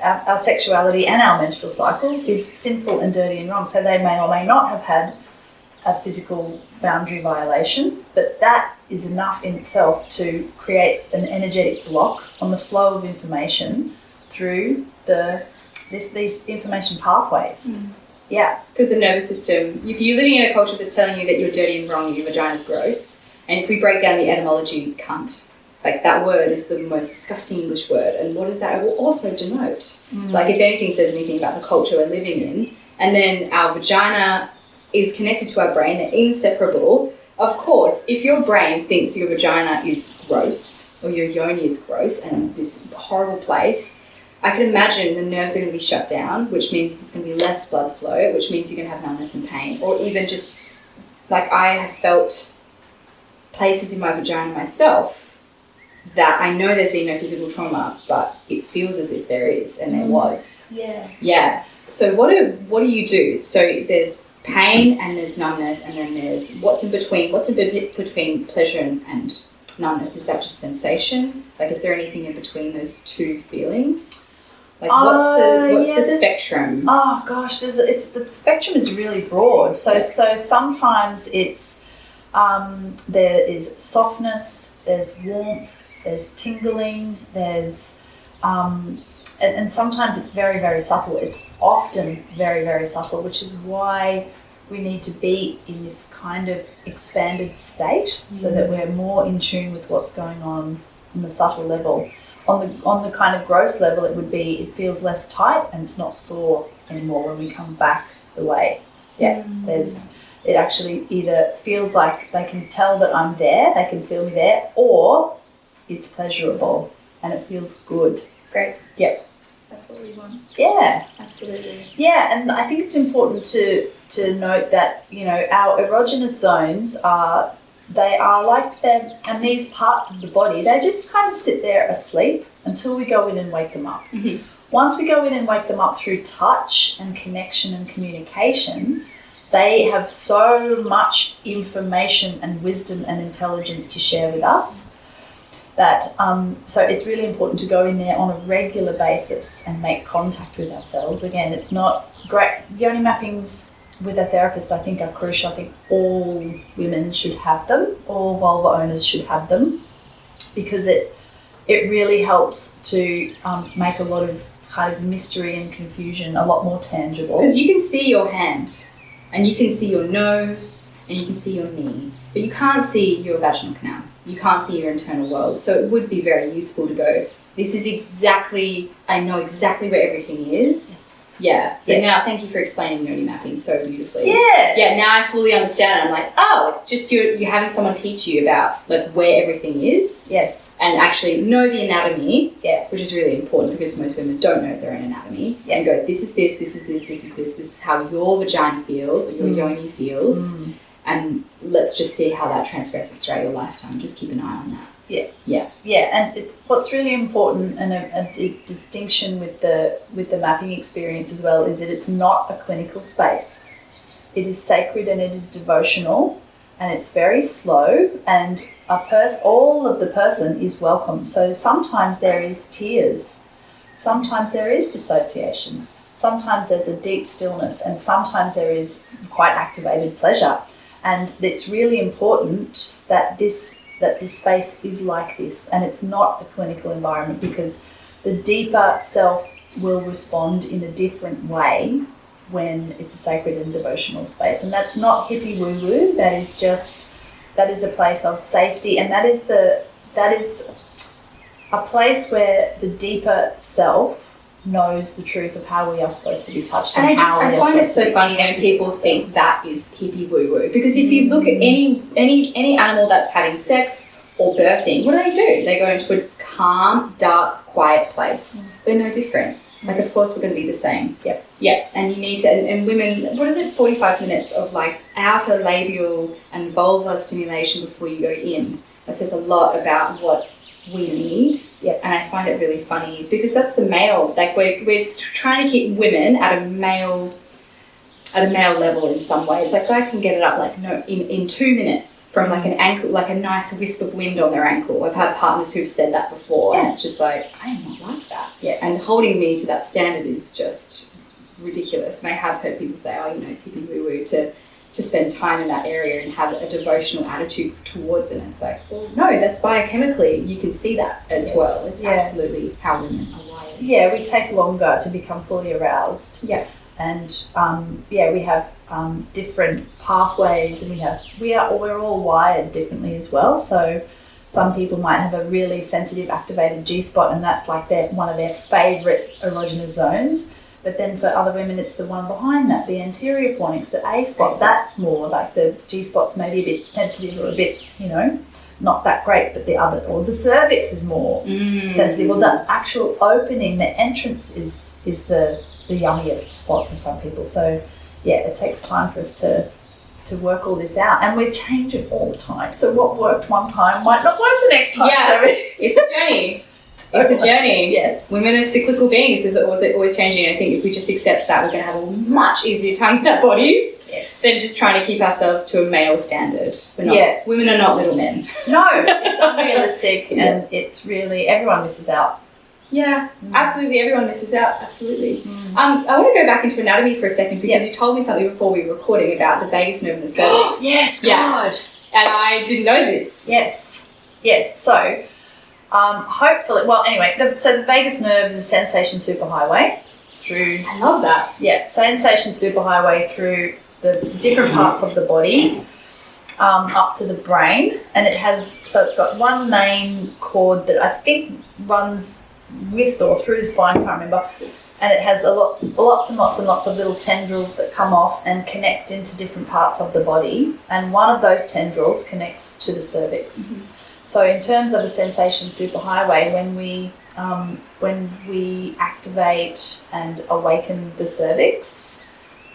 our sexuality and our menstrual cycle is sinful and dirty and wrong. So they may or may not have had a physical boundary violation, but that is enough in itself to create an energetic block on the flow of information through these information pathways. Yeah. Because the nervous system, if you're living in a culture that's telling you that you're dirty and wrong, your vagina's gross, and if we break down the etymology, cunt, like that word is the most disgusting English word, and what does that it will also denote? Like if anything says anything about the culture we're living in, and then our vagina is connected to our brain, they're inseparable. Of course, if your brain thinks your vagina is gross or your yoni is gross and this horrible place, I can imagine the nerves are going to be shut down, which means there's going to be less blood flow, which means you're going to have numbness and pain. Or even just, like I have felt places in my vagina myself that I know there's been no physical trauma, but it feels as if there is, and there was. Yeah. Yeah. So what do you do? So there's pain and there's numbness, and then there's what's in between. What's in between pleasure and numbness? Is that just sensation? Like, is there anything in between those two feelings? Like, what's the spectrum? Oh gosh, the spectrum is really broad. So sometimes it's there is softness, there's warmth, there's tingling, there's and sometimes it's very, very subtle. It's often very, very subtle, which is why we need to be in this kind of expanded state so that we're more in tune with what's going on the subtle level. On the kind of gross level, it feels less tight and it's not sore anymore when we come back the way. Yeah, it actually either feels like they can tell that I'm there, they can feel me there, or it's pleasurable and it feels good. Great. Yeah. That's what we want. Yeah. Absolutely. Yeah, and I think it's important to note that, our erogenous zones are like them, and these parts of the body, they just kind of sit there asleep until we go in and wake them up. Mm-hmm. Once we go in and wake them up through touch and connection and communication, they have so much information and wisdom and intelligence to share with us that so it's really important to go in there on a regular basis and make contact with ourselves. Again, it's not great. Yoni mappings with a therapist, I think, are crucial. I think all women should have them, all vulva owners should have them, because it really helps to make a lot of kind of mystery and confusion a lot more tangible. Because you can see your hand, and you can see your nose, and you can see your knee, but you can't see your vaginal canal. You can't see your internal world. So it would be very useful to go, this is exactly, I know exactly where everything is. Yes. Yeah. So now, thank you for explaining Yoni mapping so beautifully. Yeah. Yeah, now I fully understand. I'm like, oh, it's just you're having someone teach you about like where everything is. Yes. And actually know the anatomy. Yeah. Which is really important because most women don't know their own anatomy. Yeah. And go, this is this, this is this, this is this, this is how your vagina feels or your yoni feels. And let's just see how that transgresses throughout your lifetime. Just keep an eye on that. Yes. Yeah. Yeah, and what's really important, and a distinction with the mapping experience as well, is that it's not a clinical space. It is sacred and it is devotional, and it's very slow, and all of the person is welcome. So sometimes there is tears, sometimes there is dissociation, sometimes there's a deep stillness, and sometimes there is quite activated pleasure. And it's really important that this space is like this, and it's not a clinical environment, because the deeper self will respond in a different way when it's a sacred and devotional space. And that's not hippie woo-woo, that is a place of safety, and that is a place where the deeper self knows the truth of how we are supposed to be touched. And I find it so funny when people think that is hippie woo-woo, because if you look at any animal that's having sex or birthing, what do? They go into a calm, dark, quiet place. They're no different. Like, of course we're going to be the same. Yep. Yeah, and you need to, and women, 45 minutes of like outer labial and vulvar stimulation before you go in. It says a lot about what we need. Yes. And I find it really funny because that's the male. Like we're trying to keep women at a male level in some ways. Like guys can get it up like in 2 minutes from like an ankle, like a nice wisp of wind on their ankle. I've had partners who've said that before, and it's just like, I am not like that. Yeah. And holding me to that standard is just ridiculous. And I have heard people say, oh, it's hippie woo-woo to spend time in that area and have a devotional attitude towards it. And it's like, well, no, that's biochemically, you can see that as well. It's absolutely how women are wired. Yeah, we take longer to become fully aroused. Yeah. And we have different pathways, and we're all wired differently as well. So some people might have a really sensitive activated G-spot, and that's like one of their favourite erogenous zones. But then for other women, it's the one behind that, the anterior fornix, the A spots. That's more like the G-spot's maybe a bit sensitive or a bit, not that great. But the other, or the cervix is more sensitive. Or the actual opening, the entrance is the yummiest spot for some people. So yeah, it takes time for us to work all this out, and we're changing all the time. So what worked one time might not work the next time. Yeah, so it's a journey. It's a journey. Yes. Women are cyclical beings. There's always changing. I think if we just accept that, we're going to have a much easier time with our bodies than just trying to keep ourselves to a male standard. Women are not little men. No, it's unrealistic, and it's really, everyone misses out. Yeah, absolutely. Everyone misses out. Absolutely. I want to go back into anatomy for a second because you told me something before we were recording about the vagus nerve and the cervix. Yes, God. And I didn't know this. Yes. So, hopefully, so the vagus nerve is a sensation superhighway through. I love that. Yeah, sensation superhighway through the different parts of the body, up to the brain, and it's got one main cord that I think runs with or through the spine, I can't remember, and it has lots and lots of little tendrils that come off and connect into different parts of the body, and one of those tendrils connects to the cervix. So in terms of a sensation superhighway, when we activate and awaken the cervix,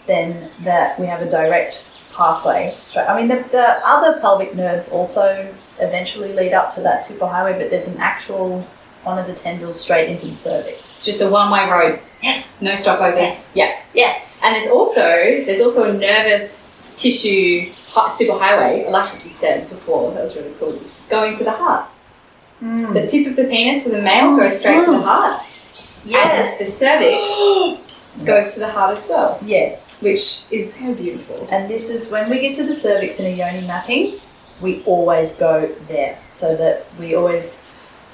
then we have a direct pathway straight. I mean, the other pelvic nerves also eventually lead up to that superhighway, but there's an actual one of the tendrils straight into the cervix. It's just a one-way road. Yes. No stopovers. Yes. Yeah. Yes. And there's also a nervous tissue superhighway. I liked what you said before. That was really cool. Going to the heart. The tip of the penis for the male goes straight to the heart. Yes. And the cervix goes to the heart as well. Yes. Which is so beautiful. And this is when we get to the cervix in a yoni mapping, we always go there. So that we always...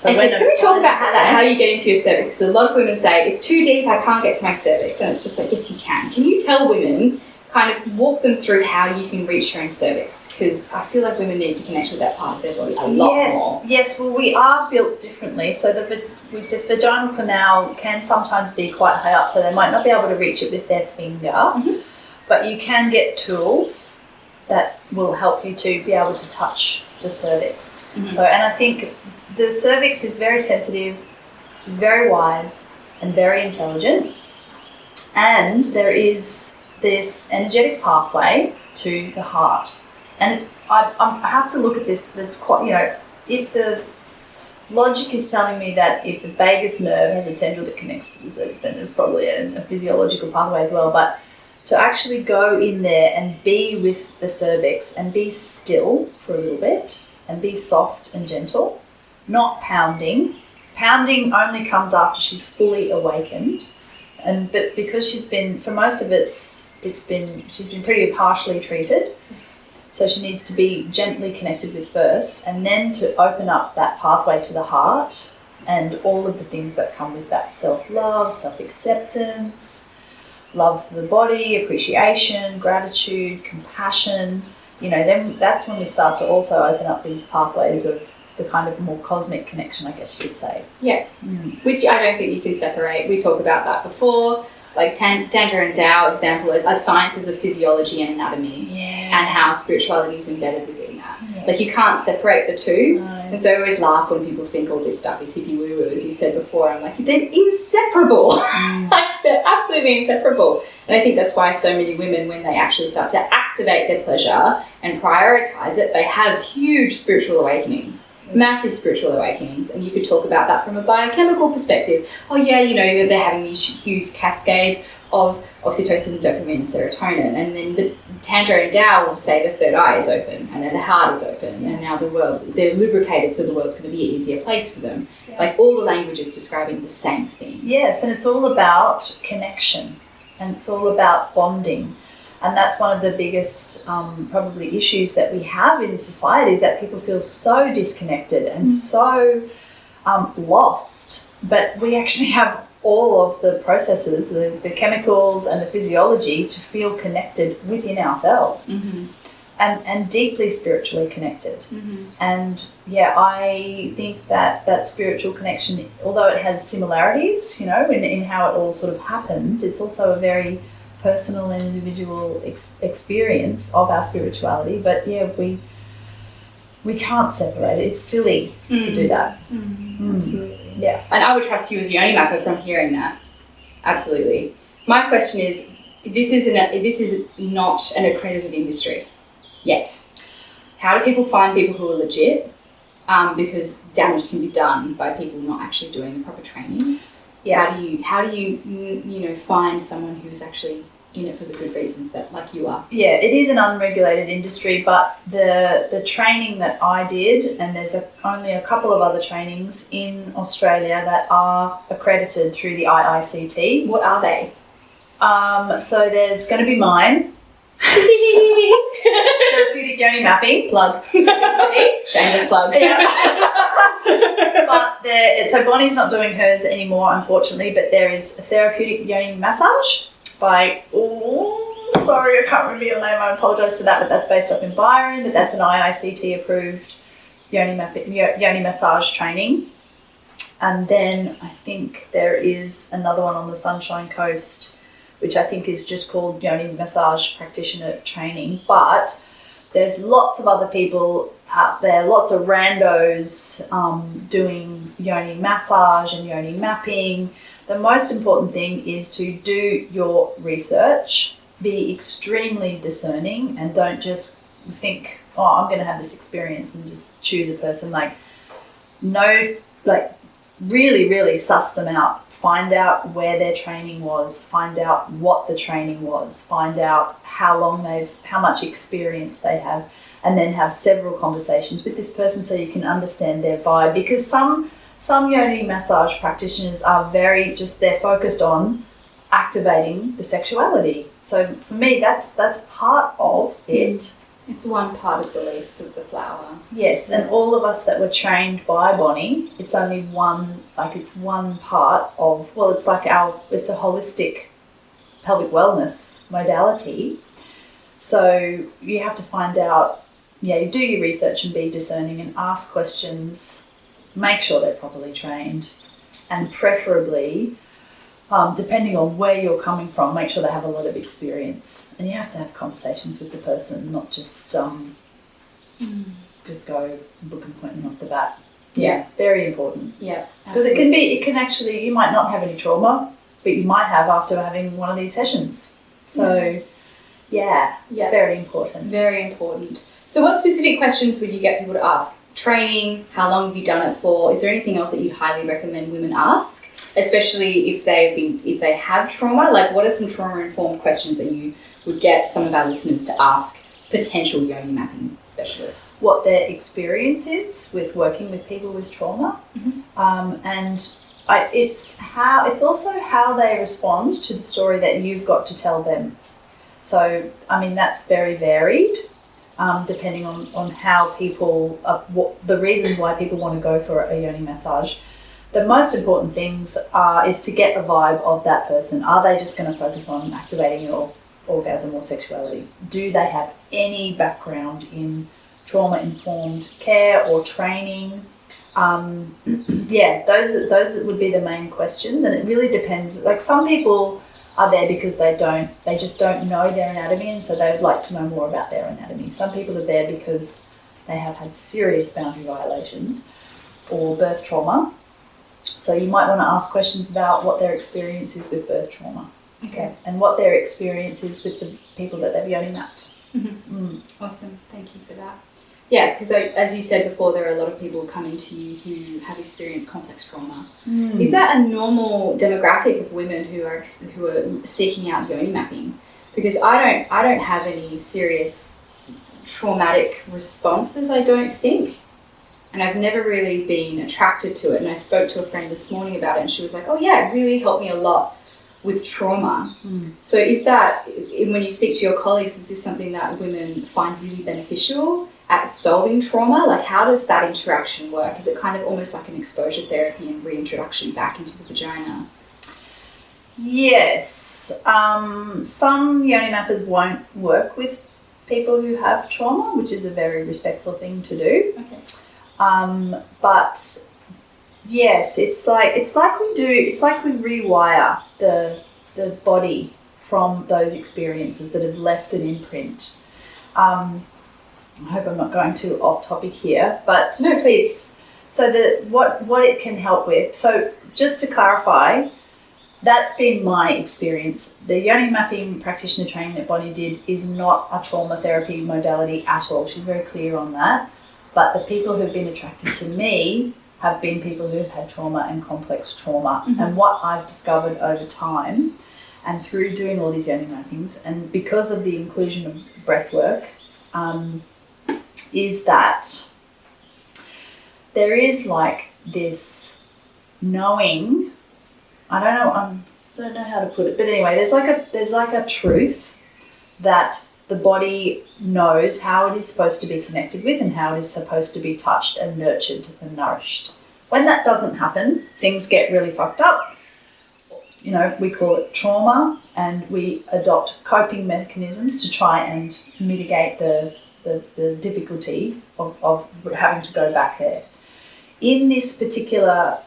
And can we talk about how you get into your cervix? Because a lot of women say, it's too deep, I can't get to my cervix. And it's just like, yes, you can. Can you tell women, kind of walk them through how you can reach your own cervix? Because I feel like women need to connect with that part of their body a lot more. Yes, well, we are built differently. So the vaginal canal can sometimes be quite high up, so they might not be able to reach it with their finger. But you can get tools that will help you to be able to touch the cervix. So, and I think the cervix is very sensitive, she's very wise and very intelligent, and there is this energetic pathway to the heart. And it's I have to look at this. There's quite, if the logic is telling me that if the vagus nerve has a tendril that connects to the cervix, then there's probably a physiological pathway as well. But to actually go in there and be with the cervix and be still for a little bit and be soft and gentle, not pounding. Pounding only comes after she's fully awakened, but because she's been, for most of she's been pretty partially treated. So she needs to be gently connected with first, and then to open up that pathway to the heart and all of the things that come with that: self-love, self-acceptance, love for the body, appreciation, gratitude, compassion. Then that's when we start to also open up these pathways of the kind of more cosmic connection, I guess you could say. Yeah, which I don't think you can separate. We talked about that before, like Tantra and Tao example are sciences of physiology and anatomy, and how spirituality is embedded within that. Yes. Like, you can't separate the two. No. And so I always laugh when people think all this stuff is hippie woo-woo, as you said before. I'm like, they're inseparable. Like, they're absolutely inseparable. And I think that's why so many women, when they actually start to activate their pleasure and prioritize it, they have huge spiritual awakenings, massive spiritual awakenings. And you could talk about that from a biochemical perspective. Oh yeah, you know, they're having these huge cascades of oxytocin, dopamine, and serotonin, and then the Tantra and Tao will say the third eye is open, and then the heart is open, and now they're lubricated, so the world's going to be an easier place for them. Yeah. Like, all the language is describing the same thing. Yes, and it's all about connection, and it's all about bonding, and that's one of the biggest probably issues that we have in society, is that people feel so disconnected and so lost, but we actually have all of the processes, the chemicals and the physiology to feel connected within ourselves, and deeply spiritually connected. And yeah, I think that spiritual connection, although it has similarities, you know, in how it all sort of happens, it's also a very personal and individual experience of our spirituality. But yeah, we can't separate it. It's silly to do that. Absolutely. Yeah. And I would trust you as a Yoni Mapper from hearing that. Absolutely. My question is, this is not an accredited industry yet. How do people find people who are legit? Because damage can be done by people not actually doing the proper training. Yeah. How do you find someone who's actually in it for the good reasons, that like you are? Yeah, it is an unregulated industry, but the training that I did, and there's only a couple of other trainings in Australia that are accredited through the IICT. What are they? So there's going to be mine. Therapeutic Yoni Mapping. Plug. Shameless plug. Yeah. But so Bonnie's not doing hers anymore, unfortunately, but there is a Therapeutic Yoni Massage by, sorry, I can't remember your name, I apologise for that, but that's based up in Byron, but that's an IICT approved Yoni massage training. And then I think there is another one on the Sunshine Coast, which I think is just called Yoni Massage Practitioner Training. But there's lots of other people out there, lots of randos doing Yoni massage and Yoni mapping. The most important thing is to do your research, be extremely discerning, and don't just think, oh, I'm going to have this experience and just choose a person. Really, really suss them out. Find out where their training was, find out what the training was, find out how much experience they have, and then have several conversations with this person so you can understand their vibe. Because some Yoni massage practitioners are they're focused on activating the sexuality. So for me, that's part of it. It's one part of the leaf of the flower. Yes, and all of us that were trained by Bonnie, it's only one part of, it's a holistic pelvic wellness modality. So you have to find out, you do your research and be discerning and ask questions, make sure they're properly trained, and preferably, depending on where you're coming from, make sure they have a lot of experience. And you have to have conversations with the person, not just go book an appointment off the bat. Yeah, very important. Yeah, because it can actually, you might not have any trauma, but you might have after having one of these sessions. So, very important. Very important. So what specific questions would you get people to ask? Training, how long have you done it for? Is there anything else that you'd highly recommend women ask? Especially if they have trauma, like what are some trauma-informed questions that you would get some of our listeners to ask potential Yoni mapping specialists? What their experience is with working with people with trauma, it's also how they respond to the story that you've got to tell them. So, that's very varied, depending on how people, what the reasons why people want to go for a Yoni massage. The most important things is to get a vibe of that person. Are they just going to focus on activating your orgasm or sexuality? Do they have any background in trauma-informed care or training? Those would be the main questions, and it really depends. Like, some people are there because they just don't know their anatomy, and so they would like to know more about their anatomy. Some people are there because they have had serious boundary violations or birth trauma. So you might want to ask questions about what their experience is with birth trauma. Okay. And what their experience is with the people that they've yoni mapped. Awesome. Thank you for that. Yeah, because as you said before, there are a lot of people coming to you who have experienced complex trauma. Is that a normal demographic of women who are seeking out yoni mapping? Because I don't have any serious traumatic responses, I don't think. And I've never really been attracted to it. And I spoke to a friend this morning about it, and she was like, oh yeah, it really helped me a lot with trauma. So is that, when you speak to your colleagues, is this something that women find really beneficial at solving trauma? Like, how does that interaction work? Is it kind of almost like an exposure therapy and reintroduction back into the vagina? Yes. Some yoni mappers won't work with people who have trauma, which is a very respectful thing to do. Okay. But yes, it's like we rewire the body from those experiences that have left an imprint. I hope I'm not going too off topic here, but no, please. So what it can help with. So just to clarify, that's been my experience. The yoni mapping practitioner training that Bonnie did is not a trauma therapy modality at all. She's very clear on that. But the people who've been attracted to me have been people who've had trauma and complex trauma. And what I've discovered over time and through doing all these yoni mappings, and because of the inclusion of breathwork, is that there is like this knowing, I don't know how to put it, but anyway, there's like a truth that the body knows how it is supposed to be connected with and how it is supposed to be touched and nurtured and nourished. When that doesn't happen, things get really fucked up. You know, we call it trauma, and we adopt coping mechanisms to try and mitigate the difficulty of having to go back there. In this particular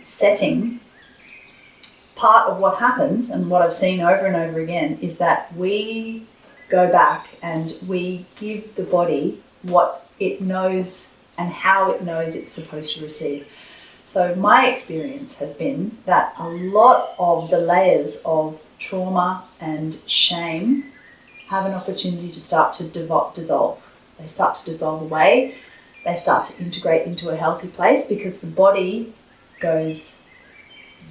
setting, part of what happens, and what I've seen over and over again, is that we go back and we give the body what it knows and how it knows it's supposed to receive. So my experience has been that a lot of the layers of trauma and shame have an opportunity to start to dissolve. They start to dissolve away. They start to integrate into a healthy place because the body goes,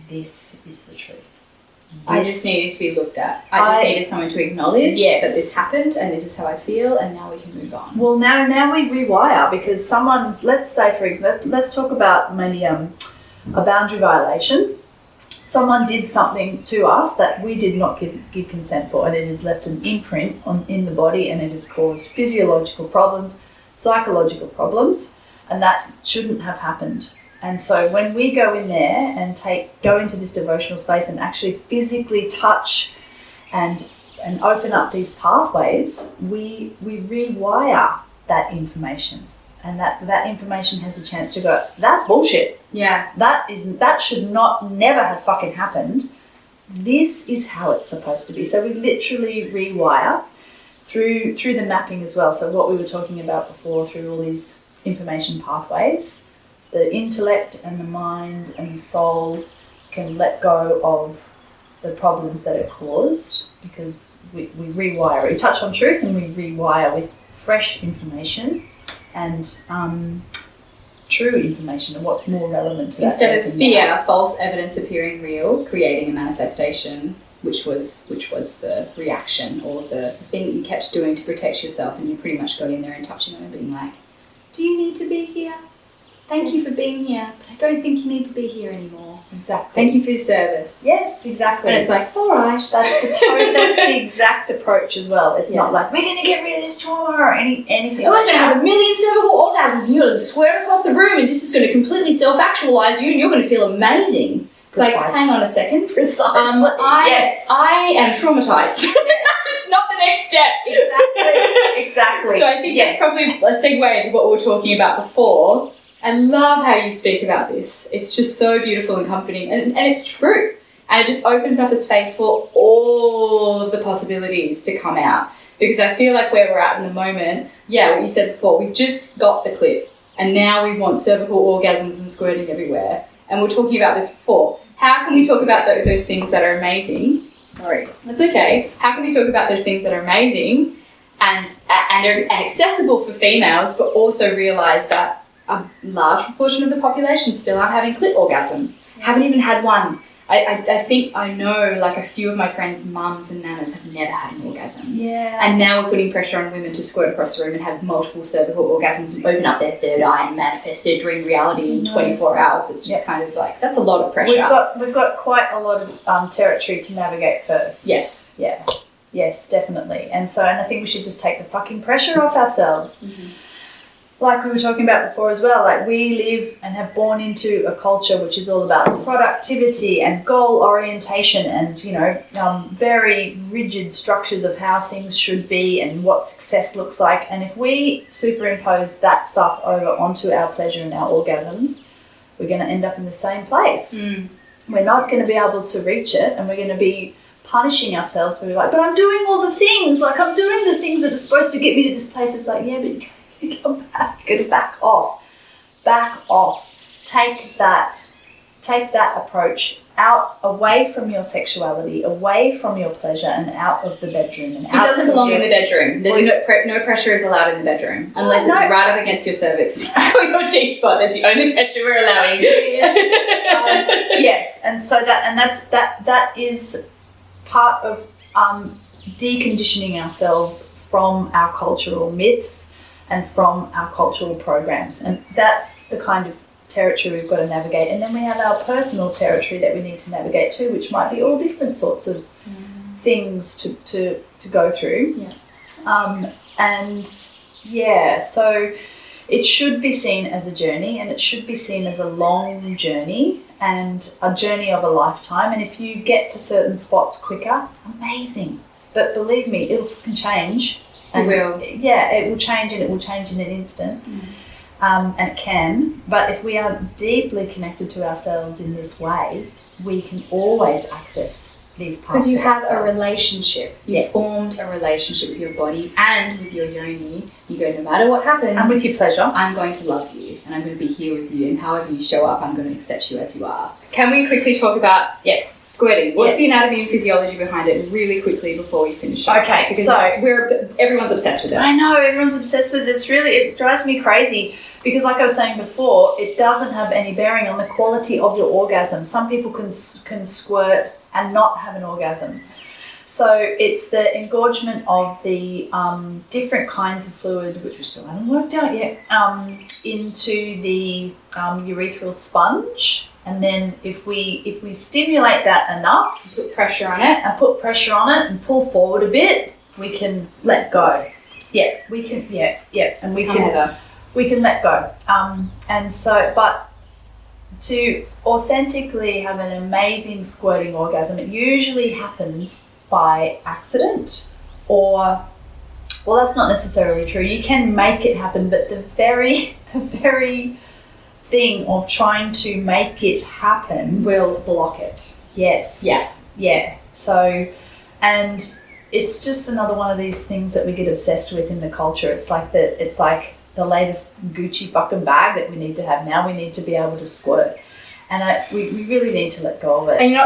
this is the truth. I just needed to be looked at. I just needed someone to acknowledge that this happened and this is how I feel, and now we can move on. Well, now we rewire, because someone, let's say for example, let's talk about maybe a boundary violation. Someone did something to us that we did not give consent for, and it has left an imprint in the body, and it has caused physiological problems, psychological problems, and that shouldn't have happened. And so when we go in there and go into this devotional space and actually physically touch and open up these pathways, we rewire that information. And that information has a chance to go, that's bullshit. Yeah. That should never have fucking happened. This is how it's supposed to be. So we literally rewire through the mapping as well. So what we were talking about before, through all these information pathways, the intellect and the mind and the soul can let go of the problems that it caused, because we rewire. We touch on truth and we rewire with fresh information and true information and what's more relevant to that person. Instead of fear, false evidence appearing real, creating a manifestation, which was the reaction or the thing that you kept doing to protect yourself, and you pretty much got in there and touching them and being like, do you need to be here? Thank you for being here, but I don't think you need to be here anymore. Exactly. Thank you for your service. Yes, exactly. And it's like, all right. That's the exact approach as well. It's not like, we're going to get rid of this trauma or anything. We're going to have 1 million cervical orgasms and you're going to swear across the room and this is going to completely self-actualize you and you're going to feel amazing. It's like, hang on a second. Precisely. I am traumatized. It's not the next step. Exactly. So I think that's probably a segue into what we were talking about before. I love how you speak about this. It's just so beautiful and comforting, and it's true. And it just opens up a space for all of the possibilities to come out. because I feel like where we're at in the moment, what you said before, we've just got the clip and now we want cervical orgasms and squirting everywhere. And we're talking about this before. How can we talk about those things that are amazing? Sorry, that's okay. How can we talk about those things that are amazing and are accessible for females, but also realise that a large proportion of the population still aren't having clit orgasms, haven't even had one. I think I know like a few of my friends' mums and nanas have never had an orgasm. Yeah. And now we're putting pressure on women to squirt across the room and have multiple cervical orgasms and open up their third eye and manifest their dream reality in 24 hours. It's just kind of like, that's a lot of pressure. We've got quite a lot of territory to navigate first. Yes. Yeah. Yes, definitely. And I think we should just take the fucking pressure off ourselves. Mm-hmm. Like we were talking about before as well, like we live and have born into a culture which is all about productivity and goal orientation and, you know, very rigid structures of how things should be and what success looks like. And if we superimpose that stuff over onto our pleasure and our orgasms, we're going to end up in the same place. Mm. We're not going to be able to reach it, and we're going to be punishing ourselves. We're like, but I'm doing all the things. Like, I'm doing the things that are supposed to get me to this place. It's like, yeah, but you come back. You got to back off. Back off. Take that approach out, away from your sexuality, away from your pleasure, and out of the bedroom. And it doesn't belong in the bedroom. There's no pressure is allowed in the bedroom unless it's right up against your cervix or your G spot. That's the only pressure we're allowing. Yes, and so that is part of deconditioning ourselves from our cultural myths and from our cultural programs, and that's the kind of territory we've got to navigate. And then we have our personal territory that we need to navigate too, which might be all different sorts of things to go through. So it should be seen as a journey, and it should be seen as a long journey and a journey of a lifetime. And if you get to certain spots quicker, amazing. But believe me, it'll fucking change. It will. Yeah, it will change, and it will change in an instant. And it can. But if we are deeply connected to ourselves in this way, we can always access these parts. Because you have ourselves. a relationship. You've formed a relationship with your body and with your yoni. You go, no matter what happens, and with your pleasure, I'm going to love you, and I'm going to be here with you, and however you show up, I'm going to accept you as you are. Can we quickly talk about squirting? What's the anatomy and physiology behind it really quickly before we finish up? Okay, because so everyone's obsessed with it. I know, everyone's obsessed with it. It drives me crazy because, like I was saying before, it doesn't have any bearing on the quality of your orgasm. Some people can squirt and not have an orgasm. So it's the engorgement of the different kinds of fluid, which we still haven't worked out yet, into the urethral sponge. And then if we stimulate that enough, put pressure on it and pull forward a bit, we can let go. Yeah, we can. Yeah, and we can let go. And so, but to authentically have an amazing squirting orgasm, it usually happens by accident, or, well, that's not necessarily true. You can make it happen, but the very thing of trying to make it happen will block it. Yes. Yeah. So, and it's just another one of these things that we get obsessed with in the culture. It's like the latest Gucci fucking bag that we need to have now. We need to be able to squirt. And we really need to let go of it. And you're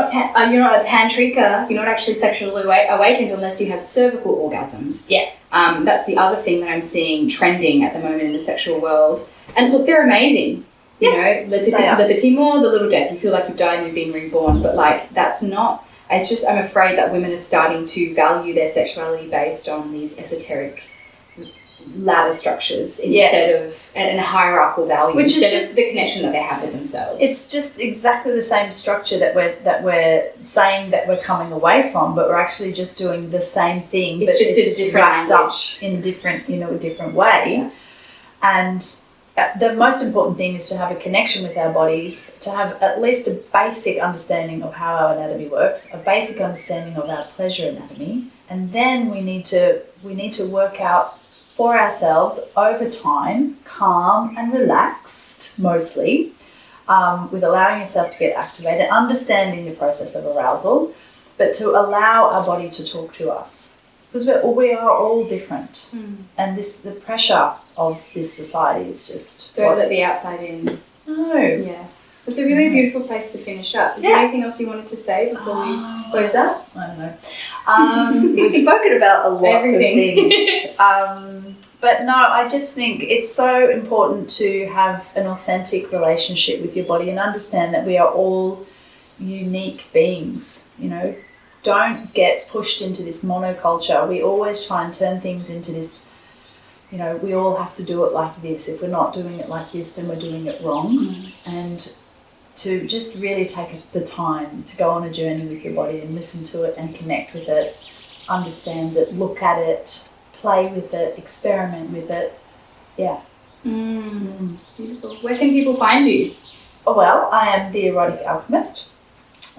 not a tantrika. You're not actually sexually awakened unless you have cervical orgasms. Yeah. That's the other thing that I'm seeing trending at the moment in the sexual world. And look, they're amazing. You know, the petit mort, the little death. You feel like you've died and you've been reborn. But like, that's not. It's just, I'm afraid that women are starting to value their sexuality based on these esoteric ladder structures instead of and a hierarchical value, which instead is just of the connection that they have with themselves. It's just exactly the same structure that we're saying that we're coming away from, but we're actually just doing the same thing. It's just a different wrapped language. Up in a different way. Yeah. And the most important thing is to have a connection with our bodies, to have at least a basic understanding of how our anatomy works, a basic understanding of our pleasure anatomy, and then we need to work out for ourselves over time, calm and relaxed mostly, with allowing yourself to get activated, understanding the process of arousal, but to allow our body to talk to us. because we are all different, and the pressure of this society is just don't let the outside in. No. Yeah. It's a really beautiful place to finish up. Is there anything else you wanted to say before we close up? I don't know. We've spoken about a lot of things. But no, I just think it's so important to have an authentic relationship with your body and understand that we are all unique beings, you know. Don't get pushed into this monoculture. We always try and turn things into this, you know, we all have to do it like this. If we're not doing it like this, then we're doing it wrong. And to just really take the time to go on a journey with your body and listen to it and connect with it, understand it, look at it, play with it, experiment with it. Yeah. Beautiful. Where can people find you? Oh, well, I am the Erotic Alchemist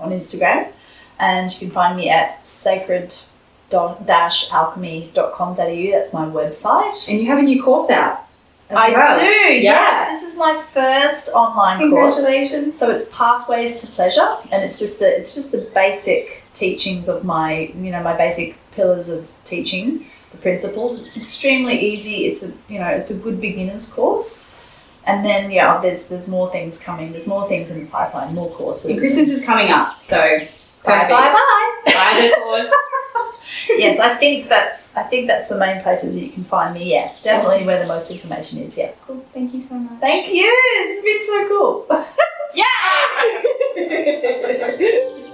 on Instagram, and you can find me at sacred-alchemy.com.au. That's my website. And you have a new course out as well. I do, yes. This is my first online course. Congratulations. So it's Pathways to Pleasure, and it's just the basic teachings of my basic pillars of teaching, the principles. It's extremely easy. It's a good beginner's course. And then there's more things coming. There's more things in the pipeline, more courses. And Christmas is coming up, so bye. Buy the course. Yes, I think that's the main places that you can find me. Yeah, definitely awesome. Where the most information is. Yeah. Cool. Thank you so much. Thank you. It's been so cool. Yeah.